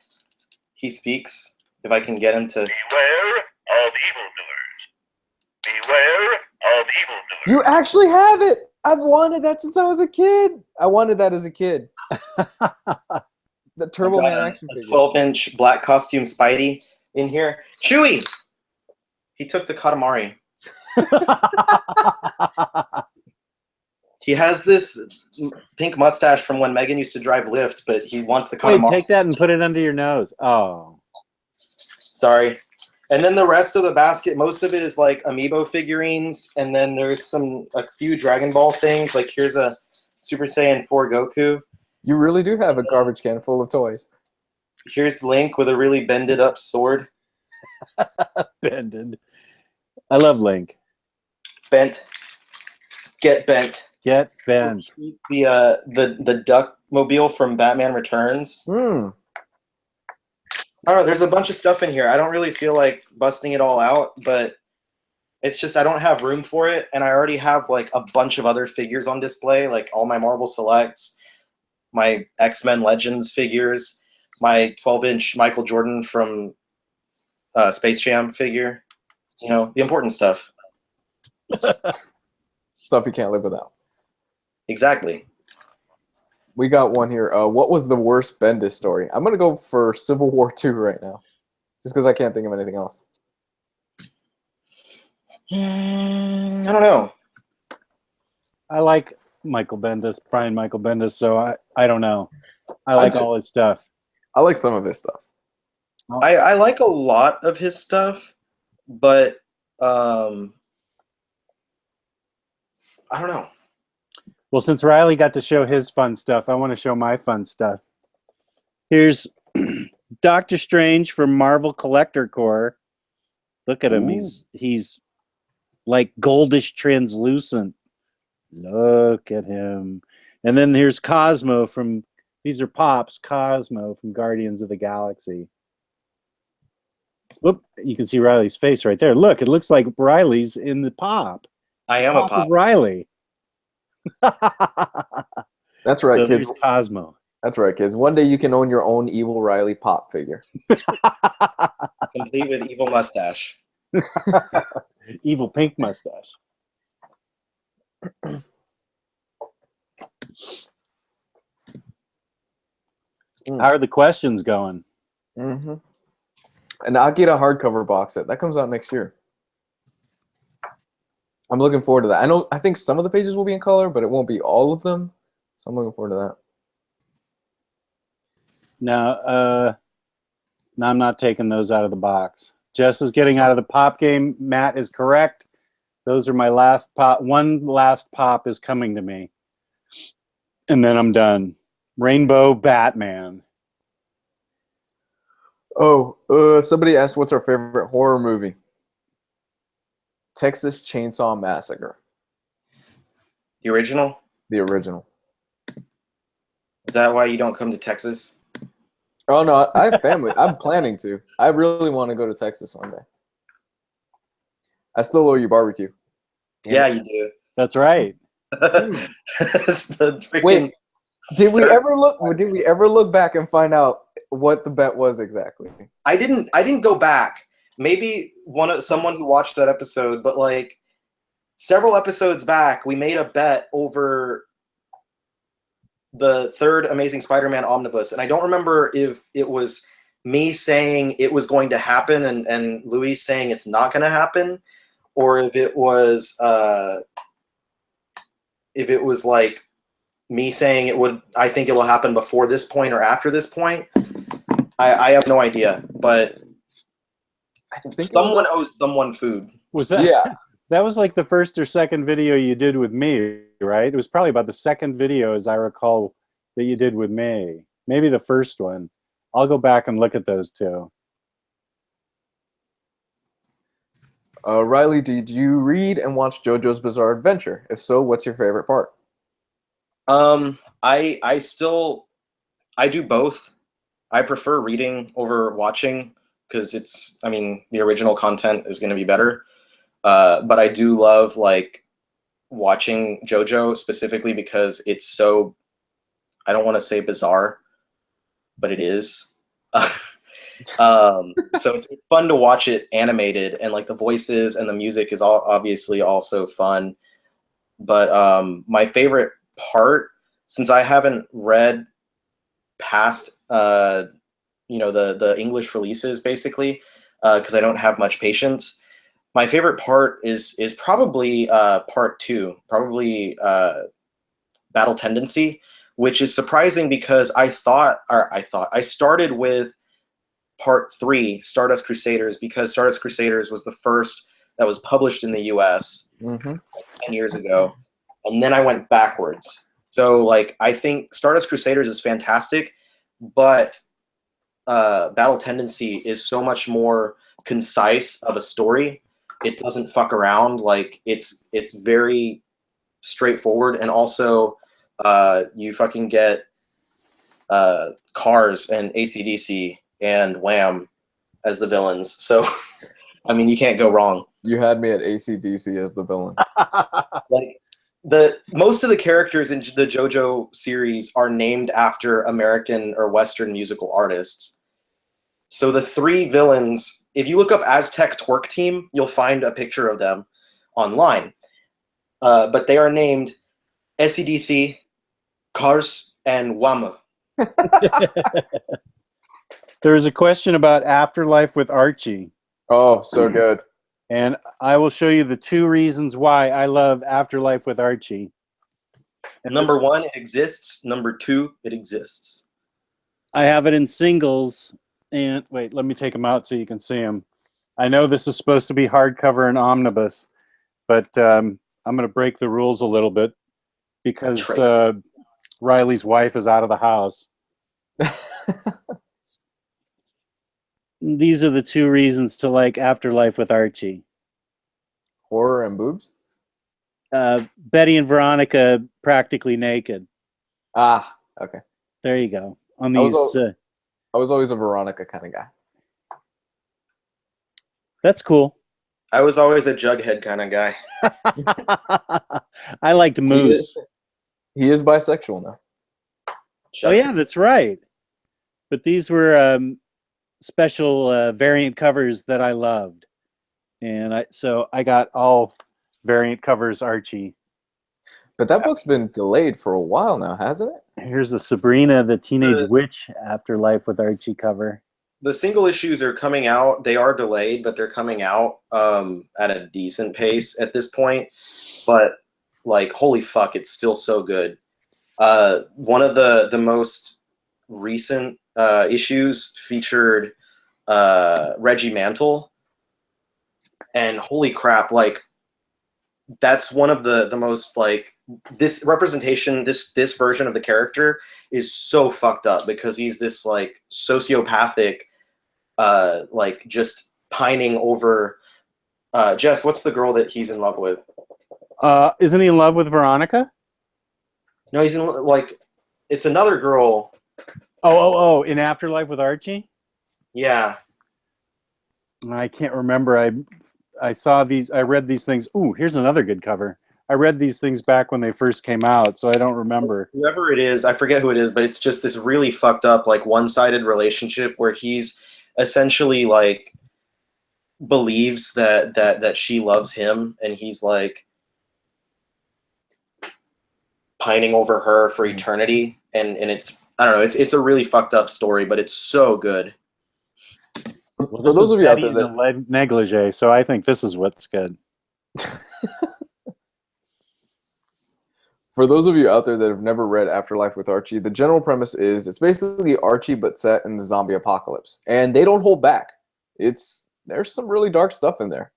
He speaks, if I can get him to... Beware of evildoers. Beware of evildoers. You actually have it. I've wanted that since I was a kid. I wanted that as a kid. The Turbo Man action figure. 12-inch black costume Spidey in here. Chewie! He took the Katamari. He has this pink mustache from when Megan used to drive Lyft, but he wants the Katamari. Wait, take that and put it under your nose. Oh. Sorry. And then the rest of the basket, most of it is like amiibo figurines, and then there's a few Dragon Ball things. Like here's a Super Saiyan 4 Goku. You really do have a garbage can full of toys. Here's Link with a really bended up sword. Bended. I love Link. Bent. Get bent. Get bent. The duck mobile from Batman Returns. I don't know, there's a bunch of stuff in here. I don't really feel like busting it all out, but it's just I don't have room for it, and I already have like a bunch of other figures on display, like all my Marvel Selects, my X-Men Legends figures, my 12-inch Michael Jordan from Space Jam figure. You know, the important stuff. Stuff you can't live without. Exactly. We got one here. What was the worst Bendis story? I'm going to go for Civil War II right now. Just because I can't think of anything else. I don't know. I like Michael Bendis, Brian Michael Bendis, so I don't know. I like all his stuff. I like some of his stuff. I like a lot of his stuff, but I don't know. Well, since Riley got to show his fun stuff, I want to show my fun stuff. Here's Doctor Strange from Marvel Collector Corps. Look at him. Ooh. He's like goldish translucent. Look at him. And then here's Cosmo from, these are Pops, Cosmo from Guardians of the Galaxy. Whoop, you can see Riley's face right there. Look, it looks like Riley's in the Pop. I am a Of pop. Riley. That's right, So kids. there's Cosmo. That's right, kids. One day you can own your own evil Riley Pop figure. complete with evil mustache. Evil pink mustache. How are the questions going? Mm-hmm. An Akira hardcover box set that comes out next year. I'm looking forward to that. I think some of the pages will be in color, but it won't be all of them. So I'm looking forward to that. No, I'm not taking those out of the box. Jess is getting out of the pop game. Matt is correct. Those are my last pop. One last pop is coming to me. And then I'm done. Rainbow Batman. Oh, somebody asked what's our favorite horror movie? Texas Chainsaw Massacre. The original? The original. Is that why you don't come to Texas? Oh, no, I have family. I'm planning to. I really want to go to Texas one day. I still owe you barbecue. Yeah, you do. That's right. It's the freaking... Wait, did we ever look back and find out what the bet was exactly? I didn't go back. Maybe someone who watched that episode, but like several episodes back, we made a bet over the third Amazing Spider-Man Omnibus, and I don't remember if it was me saying it was going to happen and Luis saying it's not going to happen, or if it was like me saying it would. I think it will happen before this point or after this point. I have no idea, but I think someone owes someone food. Was that? Yeah. That was like the first or second video you did with me, right? It was probably about the second video, as I recall, that you did with me. Maybe the first one. I'll go back and look at those two. Riley, did you read and watch JoJo's Bizarre Adventure? If so, what's your favorite part? I do both. I prefer reading over watching because the original content is going to be better. But I do love like watching JoJo specifically because it's so, I don't want to say bizarre, but it is. So it's fun to watch it animated, and like the voices and the music is obviously also fun. But my favorite part, since I haven't read past the English releases basically, because I don't have much patience. My favorite part is probably part 2, probably Battle Tendency, which is surprising because I started with part 3, Stardust Crusaders, because Stardust Crusaders was the first that was published in the US 10 years ago, and then I went backwards. So like I think Stardust Crusaders is fantastic, but Battle Tendency is so much more concise of a story. It doesn't fuck around. Like it's very straightforward, and also you fucking get Cars and AC/DC and Wham as the villains. So I mean, you can't go wrong. You had me at AC/DC as the villain. Like most of the characters in the JoJo series are named after American or Western musical artists. So the 3 villains, if you look up Aztec Twerk Team, you'll find a picture of them online. But they are named AC/DC, Cars, and Wham. There's a question about Afterlife with Archie. Oh, so good. And I will show you the 2 reasons why I love Afterlife with Archie. And Number 1, it exists. Number 2, it exists. I have it in singles. And wait, let me take them out so you can see them. I know this is supposed to be hardcover and omnibus, but I'm going to break the rules a little bit because Riley's wife is out of the house. These are the 2 reasons to like Afterlife with Archie. Horror and boobs? Betty and Veronica practically naked. Ah, okay. There you go. On these, I was always a Veronica kind of guy. That's cool. I was always a Jughead kind of guy. I liked Moose. He is bisexual now. Oh yeah, that's right. But these were special variant covers that I loved, and I got all variant covers Archie. But that book's been delayed for a while now, hasn't it? Here's the Sabrina the Teenage Witch Afterlife with Archie cover. The single issues are coming out. They are delayed, but they're coming out at a decent pace at this point. But like, holy fuck, it's still so good. One of the most recent issues featured Reggie Mantle, and holy crap, like that's one of the most like this representation, this version of the character is so fucked up because he's this like sociopathic, like just pining over. Jess, what's the girl that he's in love with? Isn't he in love with Veronica? No, he's in like it's another girl. Oh! In Afterlife with Archie? Yeah. I can't remember. I saw these. I read these things. Ooh, here's another good cover. I read these things back when they first came out, so I don't remember. Whoever it is, I forget who it is, but it's just this really fucked up, like one-sided relationship where he's essentially like believes that she loves him, and he's like pining over her for eternity, and it's I don't know, it's a really fucked up story, but it's so good. Well, this For those is of you out Betty there in the negligee, so I think this is what's good. For those of you out there that have never read Afterlife with Archie, the general premise is it's basically Archie but set in the zombie apocalypse, and they don't hold back. There's some really dark stuff in there.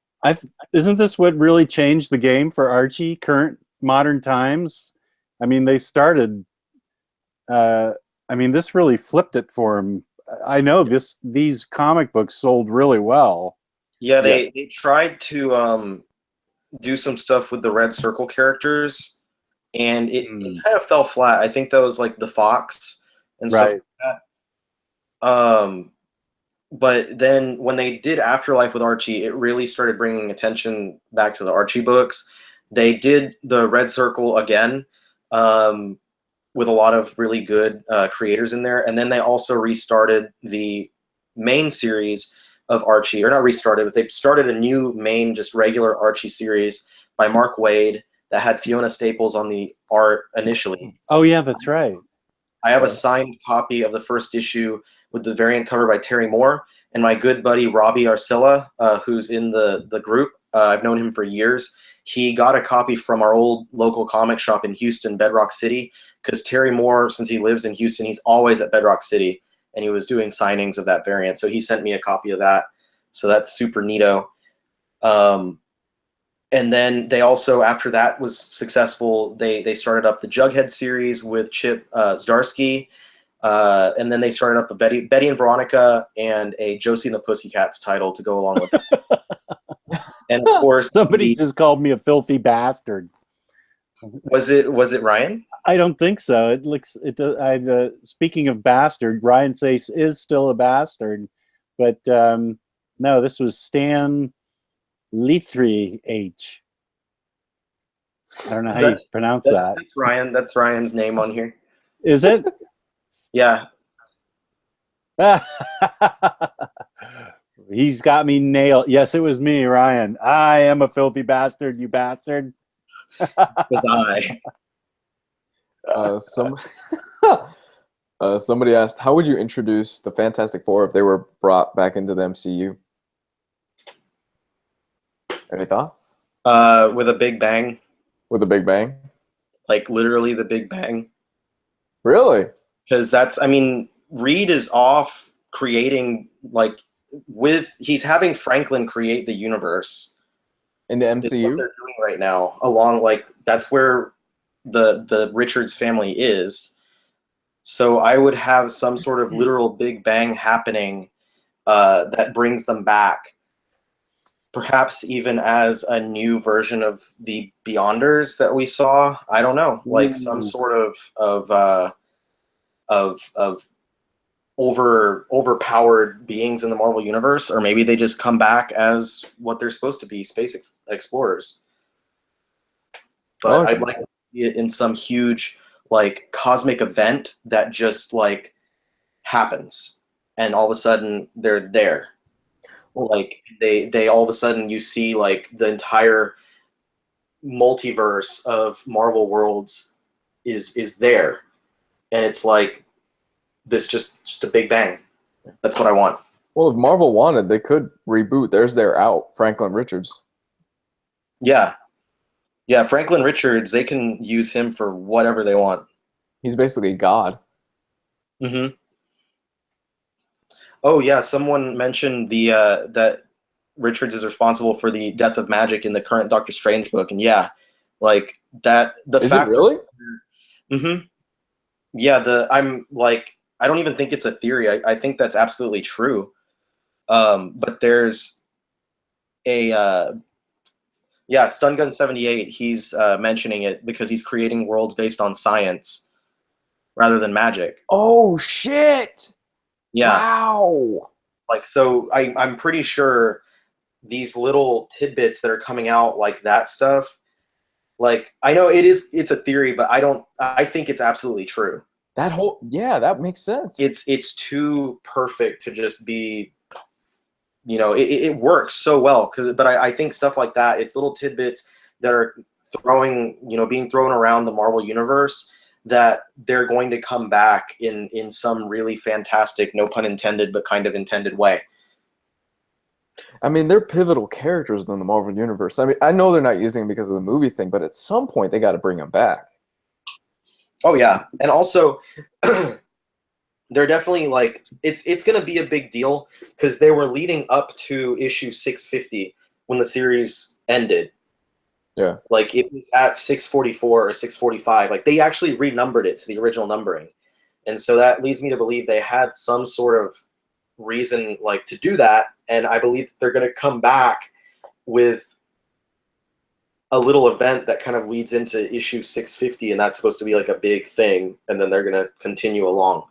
Isn't this what really changed the game for Archie? Current modern times. I mean, they started. This really flipped it for him. I know these comic books sold really well. Yeah, they tried to do some stuff with the Red Circle characters, and it kind of fell flat. I think that was like the Fox and stuff like that. But then when they did Afterlife with Archie, it really started bringing attention back to the Archie books. They did the Red Circle again, with a lot of really good creators in there. And then they also restarted the main series of Archie, or not restarted, but they started a new main, just regular Archie series by Mark Waid that had Fiona Staples on the art initially. Oh, yeah, that's right. I have a signed copy of the first issue with the variant cover by Terry Moore, and my good buddy Robbie Arcilla, who's in the group. I've known him for years. He got a copy from our old local comic shop in Houston, Bedrock City, because Terry Moore, since he lives in Houston, he's always at Bedrock City, and he was doing signings of that variant. So he sent me a copy of that. So that's super neato. And then they also, after that was successful, they started up the Jughead series with Chip Zdarsky. And then they started up a Betty and Veronica and a Josie and the Pussycats title to go along with it. And of course, somebody just called me a filthy bastard. Was it Ryan? I don't think so. It looks it. Speaking of bastard, Ryan Sace is still a bastard, but no, this was Stan Lethry H. I don't know how you pronounce that. That's Ryan. That's Ryan's name on here. Is it? Yeah. He's got me nailed. Yes, it was me, Ryan. I am a filthy bastard, you bastard. Somebody asked, how would you introduce the Fantastic Four if they were brought back into the MCU? Any thoughts? With a big bang. With a big bang? Like literally the Big Bang. Really? Because Reed is off creating, like, he's having Franklin create the universe in the MCU. Is what they're doing right now. Along, like, that's where the Richards family is. So I would have some sort of literal Big Bang happening that brings them back. Perhaps even as a new version of the Beyonders that we saw. I don't know, like some sort of overpowered beings in the Marvel universe, or maybe they just come back as what they're supposed to be, space explorers. But I'd like to see it in some huge, like, cosmic event that just, like, happens. and all of a sudden they're there. Like they all of a sudden you see like the entire multiverse of Marvel worlds is there, and it's like this just a big bang. That's what I want. Well, if Marvel wanted, they could reboot. There's their out, Franklin Richards. Yeah. Franklin Richards, they can use him for whatever they want. He's basically God. Mm-hmm. Oh yeah, someone mentioned the that Richards is responsible for the death of magic in the current Doctor Strange book, and yeah, like that. The Is fact it really? Mm-hmm. Yeah, I'm like, I don't even think it's a theory. I think that's absolutely true. But there's a Stun Gun 78. He's mentioning it because he's creating worlds based on science rather than magic. Oh shit! Yeah. Wow. Like, so I'm pretty sure these little tidbits that are coming out, like that stuff, like, I know it's a theory, but I think it's absolutely true. That makes sense. It's too perfect to just be, it works so well. But I think stuff like that, it's little tidbits that are being thrown around the Marvel universe that they're going to come back in some really fantastic, no pun intended, but kind of intended way. I mean, they're pivotal characters in the Marvel universe. I mean, I know they're not using them because of the movie thing, but at some point they got to bring them back. Oh yeah, and also they're definitely like it's going to be a big deal because they were leading up to issue 650 when the series ended. Yeah, like it was at 644 or 645. Like they actually renumbered it to the original numbering, and so that leads me to believe they had some sort of reason like to do that, and I believe they're going to come back with a little event that kind of leads into issue 650, and that's supposed to be like a big thing, and then they're going to continue along.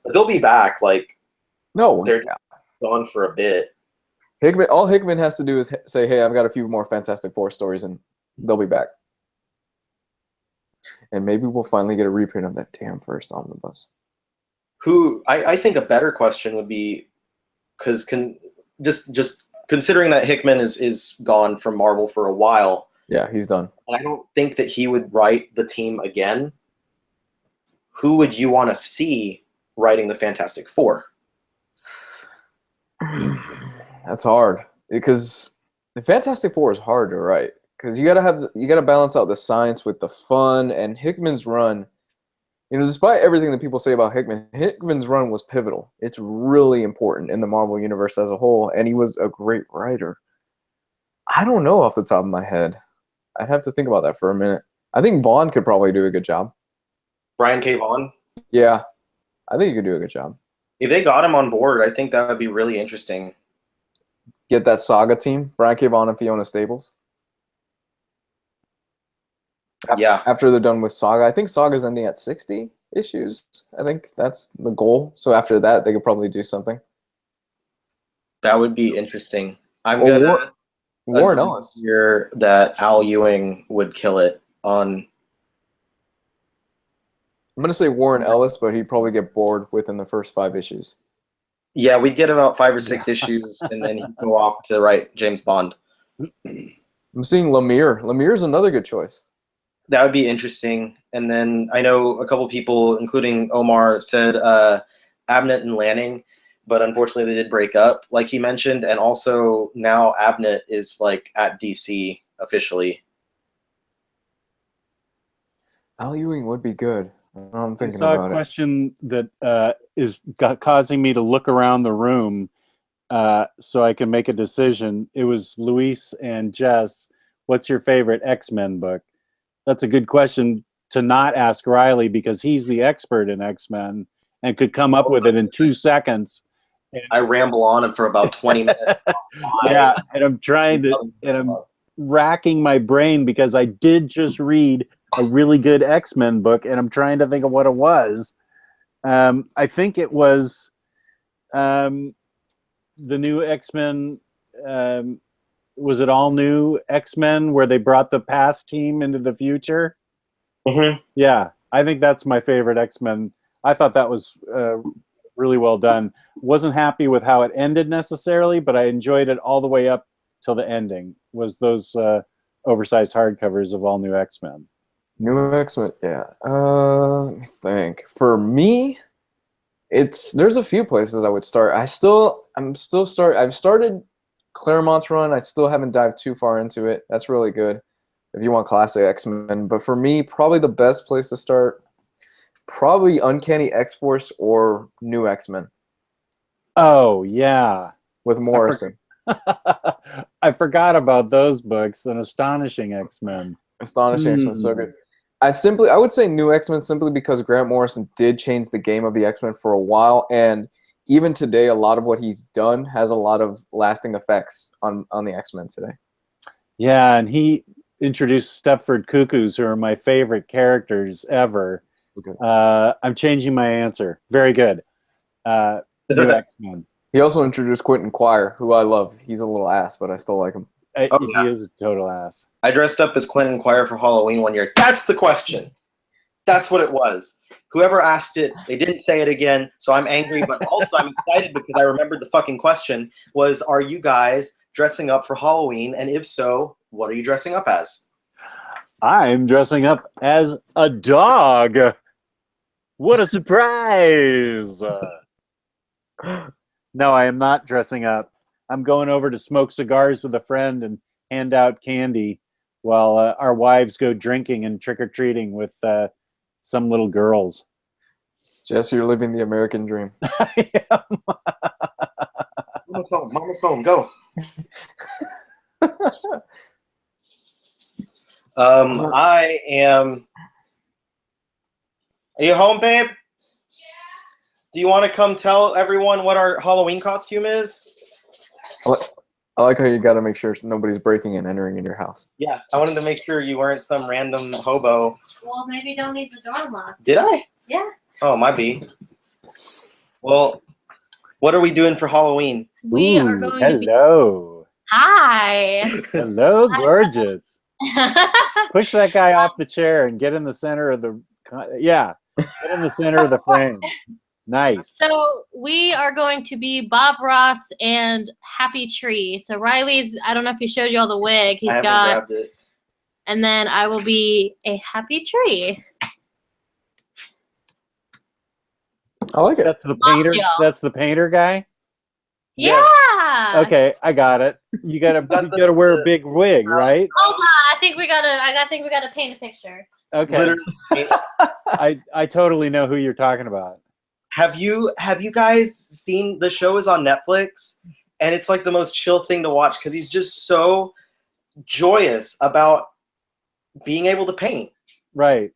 But they'll be back. Like, no, they're gone for a bit. All Hickman has to do is say, "Hey, I've got a few more Fantastic Four stories," and they'll be back. And maybe we'll finally get a reprint of that damn first omnibus. I think a better question would be, because just considering that Hickman is gone from Marvel for a while. Yeah, he's done. And I don't think that he would write the team again. Who would you want to see writing the Fantastic Four? That's hard because the Fantastic Four is hard to write because you gotta balance out the science with the fun. And Hickman's run, despite everything that people say about Hickman's run was pivotal. It's really important in the Marvel universe as a whole, and he was a great writer. I don't know off the top of my head. I'd have to think about that for a minute. I think Vaughn could probably do a good job. Brian K. Vaughan? Yeah, I think he could do a good job. If they got him on board, I think that would be really interesting. Get that Saga team, Brian K. Vaughan and Fiona Staples. Yeah. After they're done with Saga. I think Saga's ending at 60 issues. I think that's the goal. So after that, they could probably do something. That would be interesting. Warren Ellis. Here that Al Ewing would kill it on. I'm gonna say Warren Ellis, but he'd probably get bored within the first 5 issues. Yeah, we'd get about 5 or 6 issues, and then he'd go off to write James Bond. I'm seeing Lemire. Lemire's another good choice. That would be interesting. And then I know a couple people, including Omar, said Abnett and Lanning, but unfortunately they did break up, like he mentioned. And also now Abnett is like at DC officially. Al Ewing would be good. I'm thinking I saw about a question that is causing me to look around the room so I can make a decision. It was Luis and Jess. What's your favorite X-Men book? That's a good question to not ask Riley because he's the expert in X-Men and could come up with it in 2 seconds. I ramble on for about 20 minutes. Yeah, and I'm racking my brain because I did just read a really good X-Men book, and I'm trying to think of what it was. I think it was the new X-Men. Was it all new X-Men where they brought the past team into the future? Mm-hmm. Yeah, I think that's my favorite X-Men. I thought that was really well done. Wasn't happy with how it ended necessarily, but I enjoyed it all the way up till the ending. Was those oversized hardcovers of All New X-Men? New X-Men, yeah. Let me think. For me, there's a few places I would start. I've started Claremont's run. I still haven't dived too far into it. That's really good if you want classic X-Men. But for me, probably the best place to start, probably Uncanny X-Force or New X-Men Oh yeah, with Morrison. I forgot about those books. An Astonishing X-Men. Astonishing X-Men, so good. I would say New X-Men simply because Grant Morrison did change the game of the X-Men for a while, and even today, a lot of what he's done has a lot of lasting effects on the X-Men today. Yeah, and he introduced Stepford Cuckoos, who are my favorite characters ever. Okay. I'm changing my answer. Very good. New X-Men. He also introduced Quentin Quire, who I love. He's a little ass, but I still like him. He is a total ass. I dressed up as Quentin Quire for Halloween one year. That's the question. That's what it was. Whoever asked it, they didn't say it again, so I'm angry, but also I'm excited because I remembered the fucking question was, are you guys dressing up for Halloween? And if so, what are you dressing up as? I'm dressing up as a dog. What a surprise! No, I am not dressing up. I'm going over to smoke cigars with a friend and hand out candy while our wives go drinking and trick-or-treating with some little girls. Jess, you're living the American dream. Mama's home. Mama's home. Go. I am... Are you home, babe? Do you want to come tell everyone what our Halloween costume is? I like how you got to make sure nobody's breaking and entering in your house. Yeah, I wanted to make sure you weren't some random hobo. Well, maybe don't leave the door locked. Did I? Yeah. Oh, might be. Well, what are we doing for Halloween? We are going to be... Hello. Hi. Hello, gorgeous. Push that guy off the chair and get in the center of the... Yeah, get in the center of the frame. Nice. So we are going to be Bob Ross and Happy Tree. So Riley's, I don't know if he showed you all the wig he's I haven't got. grabbed it. And then I will be a Happy Tree. I like it. That's the painter. Y'all. That's the painter guy. Yeah. Okay, I got it. You gotta wear a big wig, right? Hold on. I think we gotta paint a picture. Okay. Literally. I totally know who you're talking about. Have you guys seen the show is on Netflix? And it's like the most chill thing to watch because he's just so joyous about being able to paint. Right.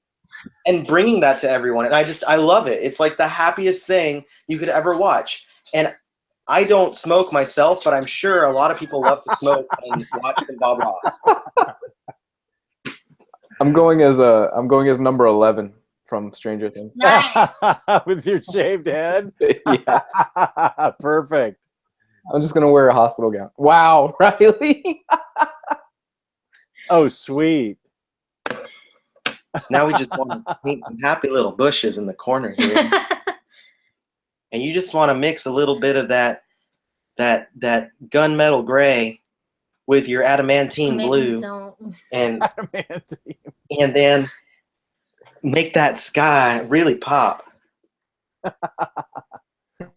And bringing that to everyone. And I love it. It's like the happiest thing you could ever watch. And I don't smoke myself, but I'm sure a lot of people love to smoke and watch Bob Ross. I'm going as number 11 from Stranger Things. Nice. With your shaved head. Yeah. Perfect. I'm just gonna wear a hospital gown. Wow, Riley. Oh, sweet. So now we just want to paint some happy little bushes in the corner here. And you just want to mix a little bit of that gunmetal gray with your adamantine Maybe blue, don't. and then make that sky really pop.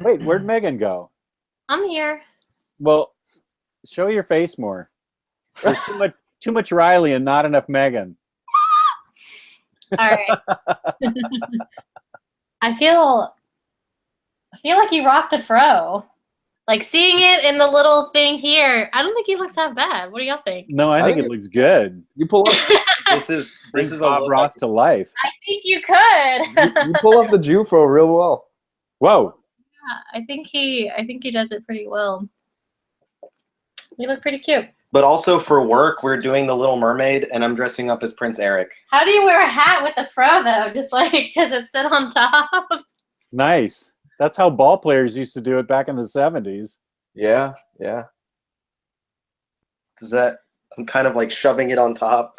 Wait, where'd Megan go? I'm here. Well, show your face more. There's too much Riley and not enough Megan. All right. I feel like you rocked the fro. Like seeing it in the little thing here, I don't think he looks half bad. What do y'all think? No, I think it looks good. You pull up. This is Bob Ross to life. I think you could. You pull up the Jufro real well. Whoa. I think he does it pretty well. You look pretty cute. But also for work, we're doing the Little Mermaid, and I'm dressing up as Prince Eric. How do you wear a hat with the fro though? Just like does it sit on top? Nice. That's how ball players used to do it back in the 70s. Yeah. Does that? I'm kind of like shoving it on top.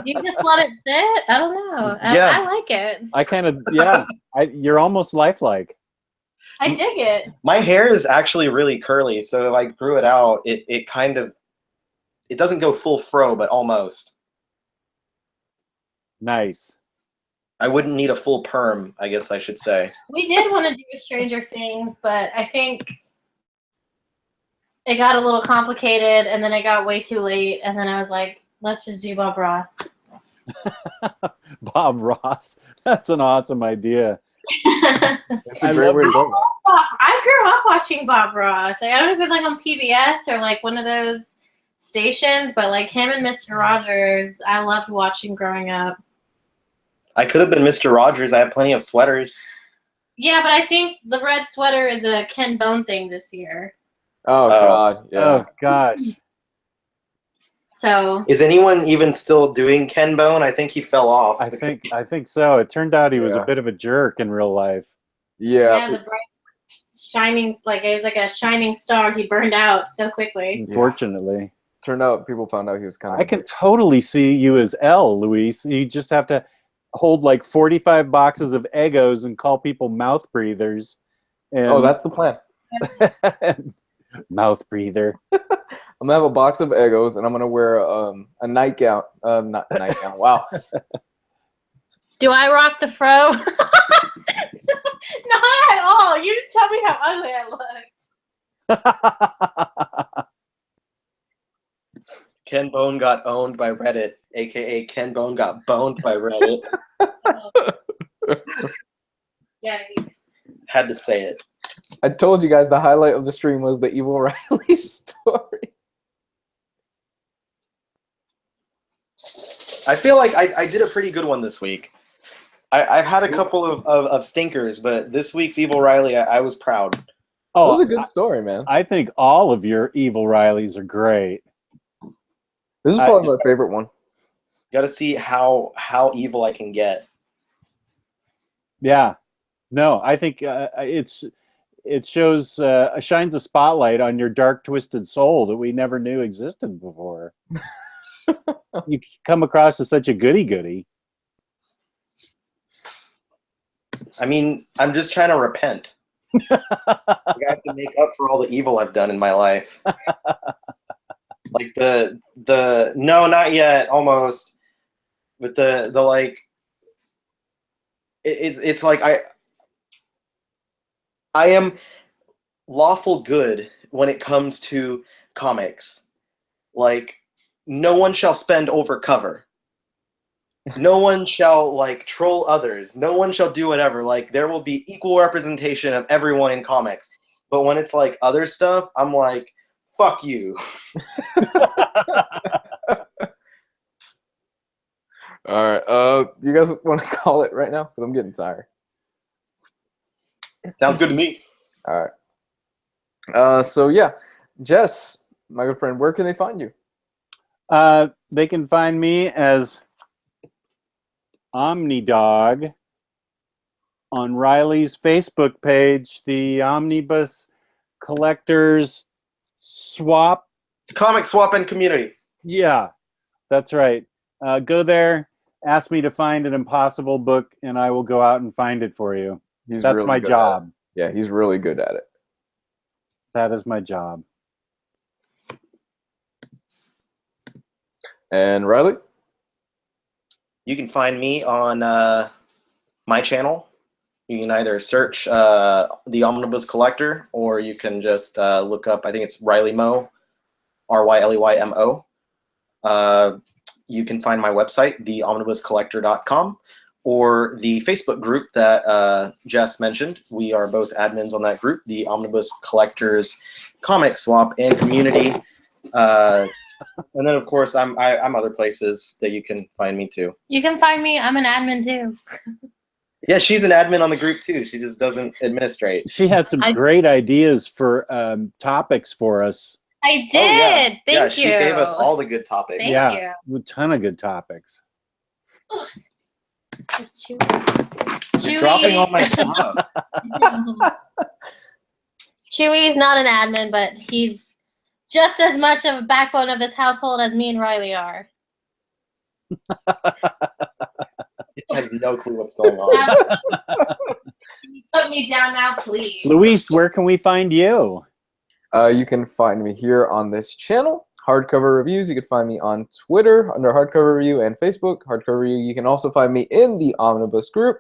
You just let it sit? I don't know. Yeah. I like it. I kind of, yeah. You're almost lifelike. I dig it. My hair is actually really curly, so if I grew it out, it kind of, it doesn't go full fro, but almost. Nice. I wouldn't need a full perm, I guess I should say. We did want to do Stranger Things, but I think it got a little complicated, and then it got way too late, and then I was like, let's just do Bob Ross. Bob Ross. That's an awesome idea. That's a great way to go. I grew up watching Bob Ross. I don't know if it was like on PBS or like one of those stations, but like him and Mr. Rogers, I loved watching growing up. I could have been Mr. Rogers. I have plenty of sweaters. Yeah, but I think the red sweater is a Ken Bone thing this year. Oh God, yeah. Oh gosh. So Is anyone even still doing Ken Bone? I think he fell off. I think so. It turned out he was a Yeah. bit of a jerk in real life. yeah, Yeah, the bright shining, like it was like a shining star. He burned out so quickly. Unfortunately. turned out people found out he was kind of. I can totally see you as L, Luis. You just have to hold like 45 boxes of Eggos and call people mouth breathers. And Oh, that's the plan. mouth breather. I'm gonna have a box of Eggos, and I'm gonna wear a nightgown. Not nightgown. Wow. Do I rock the fro? Not at all. You didn't tell me how ugly I look. Ken Bone got owned by Reddit, aka Ken Bone got boned by Reddit. Yikes. Had to say it. I told you guys the highlight of the stream was the Evil Riley story. I feel like I did a pretty good one this week. I've had a couple of stinkers, but this week's Evil Riley, I was proud. It Oh, was a good story, man. I think all of your evil Rileys are great. This is probably my favorite one. Got to see how evil I can get. Yeah. No, I think it shows shines a spotlight on your dark, twisted soul that we never knew existed before. You come across as such a goody-goody. I mean, I'm just trying to repent. I have to make up for all the evil I've done in my life. Like the no, not yet, almost. But the like, it's like I am lawful good when it comes to comics. Like, no one shall spend over cover. No one shall like troll others. No one shall do whatever. Like, there will be equal representation of everyone in comics. But when it's like other stuff, I'm like, fuck you. All right. You guys want to call it right now? Because I'm getting tired. Sounds good to me. All right. So yeah, Jess, my good friend, where can they find you? They can find me as Omnidog on Riley's Facebook page, the Omnibus Collectors Swap. Comic swap and community. Yeah, that's right. Go there, ask me to find an impossible book, and I will go out and find it for you. He's That's really my good at job. it. Yeah, he's really good at it. That is my job. And Riley? You can find me on my channel. You can either search the Omnibus Collector, or you can just look up, I think it's Riley Mo, RYLEYMO. You can find my website, theomnibuscollector.com, or the Facebook group that Jess mentioned. We are both admins on that group, the Omnibus Collectors Comic Swap and Community. And then, of course, I'm other places that you can find me too. You can find me. I'm an admin too. Yeah, she's an admin on the group too. She just doesn't administrate. She had some great ideas for topics for us. I did. Oh, yeah. Thank Yeah, you. she gave us all the good topics. Thank Yeah. you. A ton of good topics. It's Chewy. You're dropping all my stuff. Chewy's not an admin, but he's just as much of a backbone of this household as me and Riley are. has no clue what's going on. Put me down now, please. Luis, where can we find you? You can find me here on this channel, Hardcover Reviews. You can find me on Twitter under Hardcover Review and Facebook, Hardcover Review. You can also find me in the Omnibus group.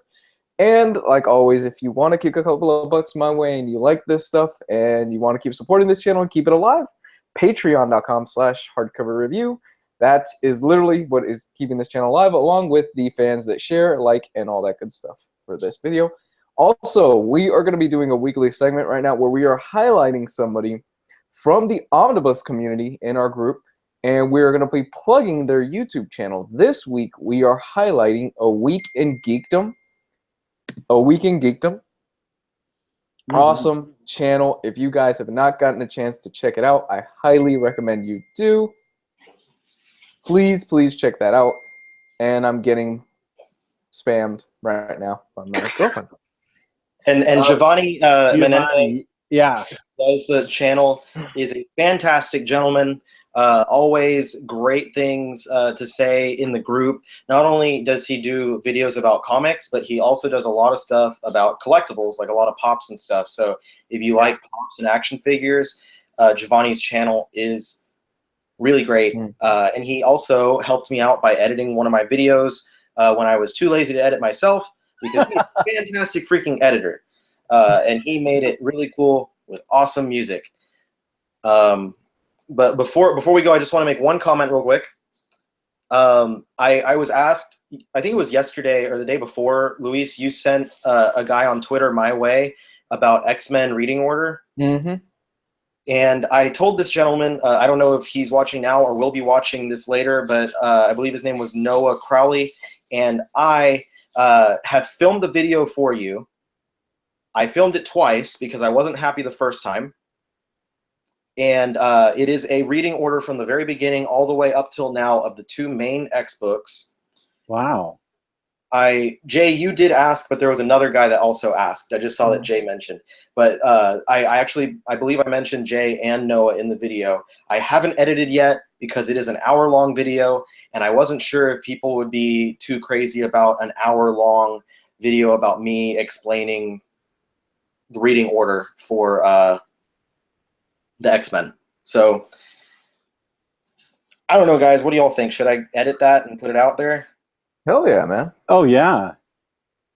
And like always, if you want to kick a couple of bucks my way and you like this stuff and you want to keep supporting this channel and keep it alive, patreon.com/hardcoverreview. That is literally what is keeping this channel alive, along with the fans that share, like, and all that good stuff for this video. Also, we are going to be doing a weekly segment right now where we are highlighting somebody from the Omnibus community in our group, and we're going to be plugging their YouTube channel. This week, we are highlighting A Week in Geekdom. A Week in Geekdom. Awesome channel. If you guys have not gotten a chance to check it out, I highly recommend you do. Please, please check that out. And I'm getting spammed right now by my girlfriend. And Giovanni Menendez, yeah, does the channel, is a fantastic gentleman. Always great things to say in the group. Not only does he do videos about comics, but he also does a lot of stuff about collectibles, like a lot of pops and stuff. So if you like pops and action figures, Giovanni's channel is really great. And he also helped me out by editing one of my videos when I was too lazy to edit myself, because he's a fantastic freaking editor. And he made it really cool with awesome music. But before we go, I just want to make one comment real quick. I was asked, I think it was yesterday or the day before, Luis, you sent a guy on Twitter my way about X-Men reading order. And I told this gentleman, I don't know if he's watching now or will be watching this later, but I believe his name was Noah Crowley. And I have filmed the video for you. I filmed it twice because I wasn't happy the first time. And it is a reading order from the very beginning all the way up till now of the 2 main X books. Wow. Jay, you did ask, but there was another guy that also asked. I just saw that Jay mentioned. But I believe I mentioned Jay and Noah in the video. I haven't edited yet because it is an hour-long video, and I wasn't sure if people would be too crazy about an hour-long video about me explaining the reading order for the X-Men. So I don't know, guys. What do y'all think? Should I edit that and put it out there? Hell yeah, man. Oh, yeah.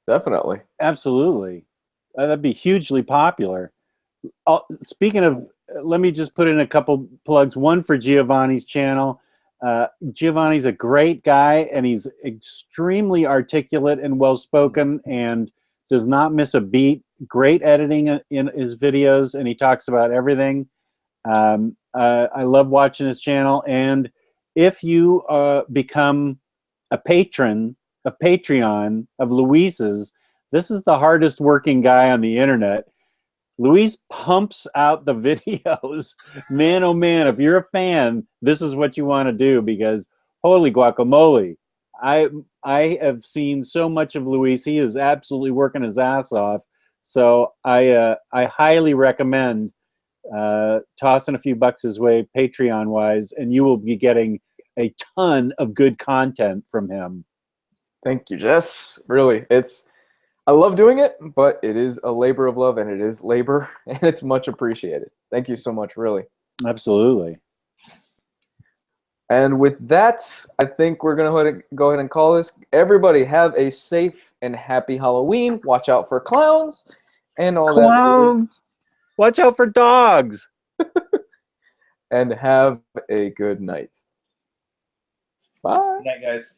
Definitely. Absolutely. That'd be hugely popular. Speaking of, let me just put in a couple plugs. One for Giovanni's channel. Giovanni's a great guy, and he's extremely articulate and well-spoken and does not miss a beat. Great editing in his videos, and he talks about everything. I love watching his channel. And if you become a Patreon of Luis's, this is the hardest working guy on the internet. Luis pumps out the videos. Man, oh man, if you're a fan, this is what you want to do, because holy guacamole. I have seen so much of Luis. He is absolutely working his ass off. So I highly recommend tossing a few bucks his way Patreon wise, and you will be getting a ton of good content from him. Thank you, Jess. Really, I love doing it, but it is a labor of love, and it is labor, and it's much appreciated. Thank you so much, really. Absolutely. And with that, I think we're going to go ahead and call this. Everybody have a safe and happy Halloween. Watch out for clowns and all that. Clowns! Watch out for dogs! And have a good night. Bye. Good night, guys.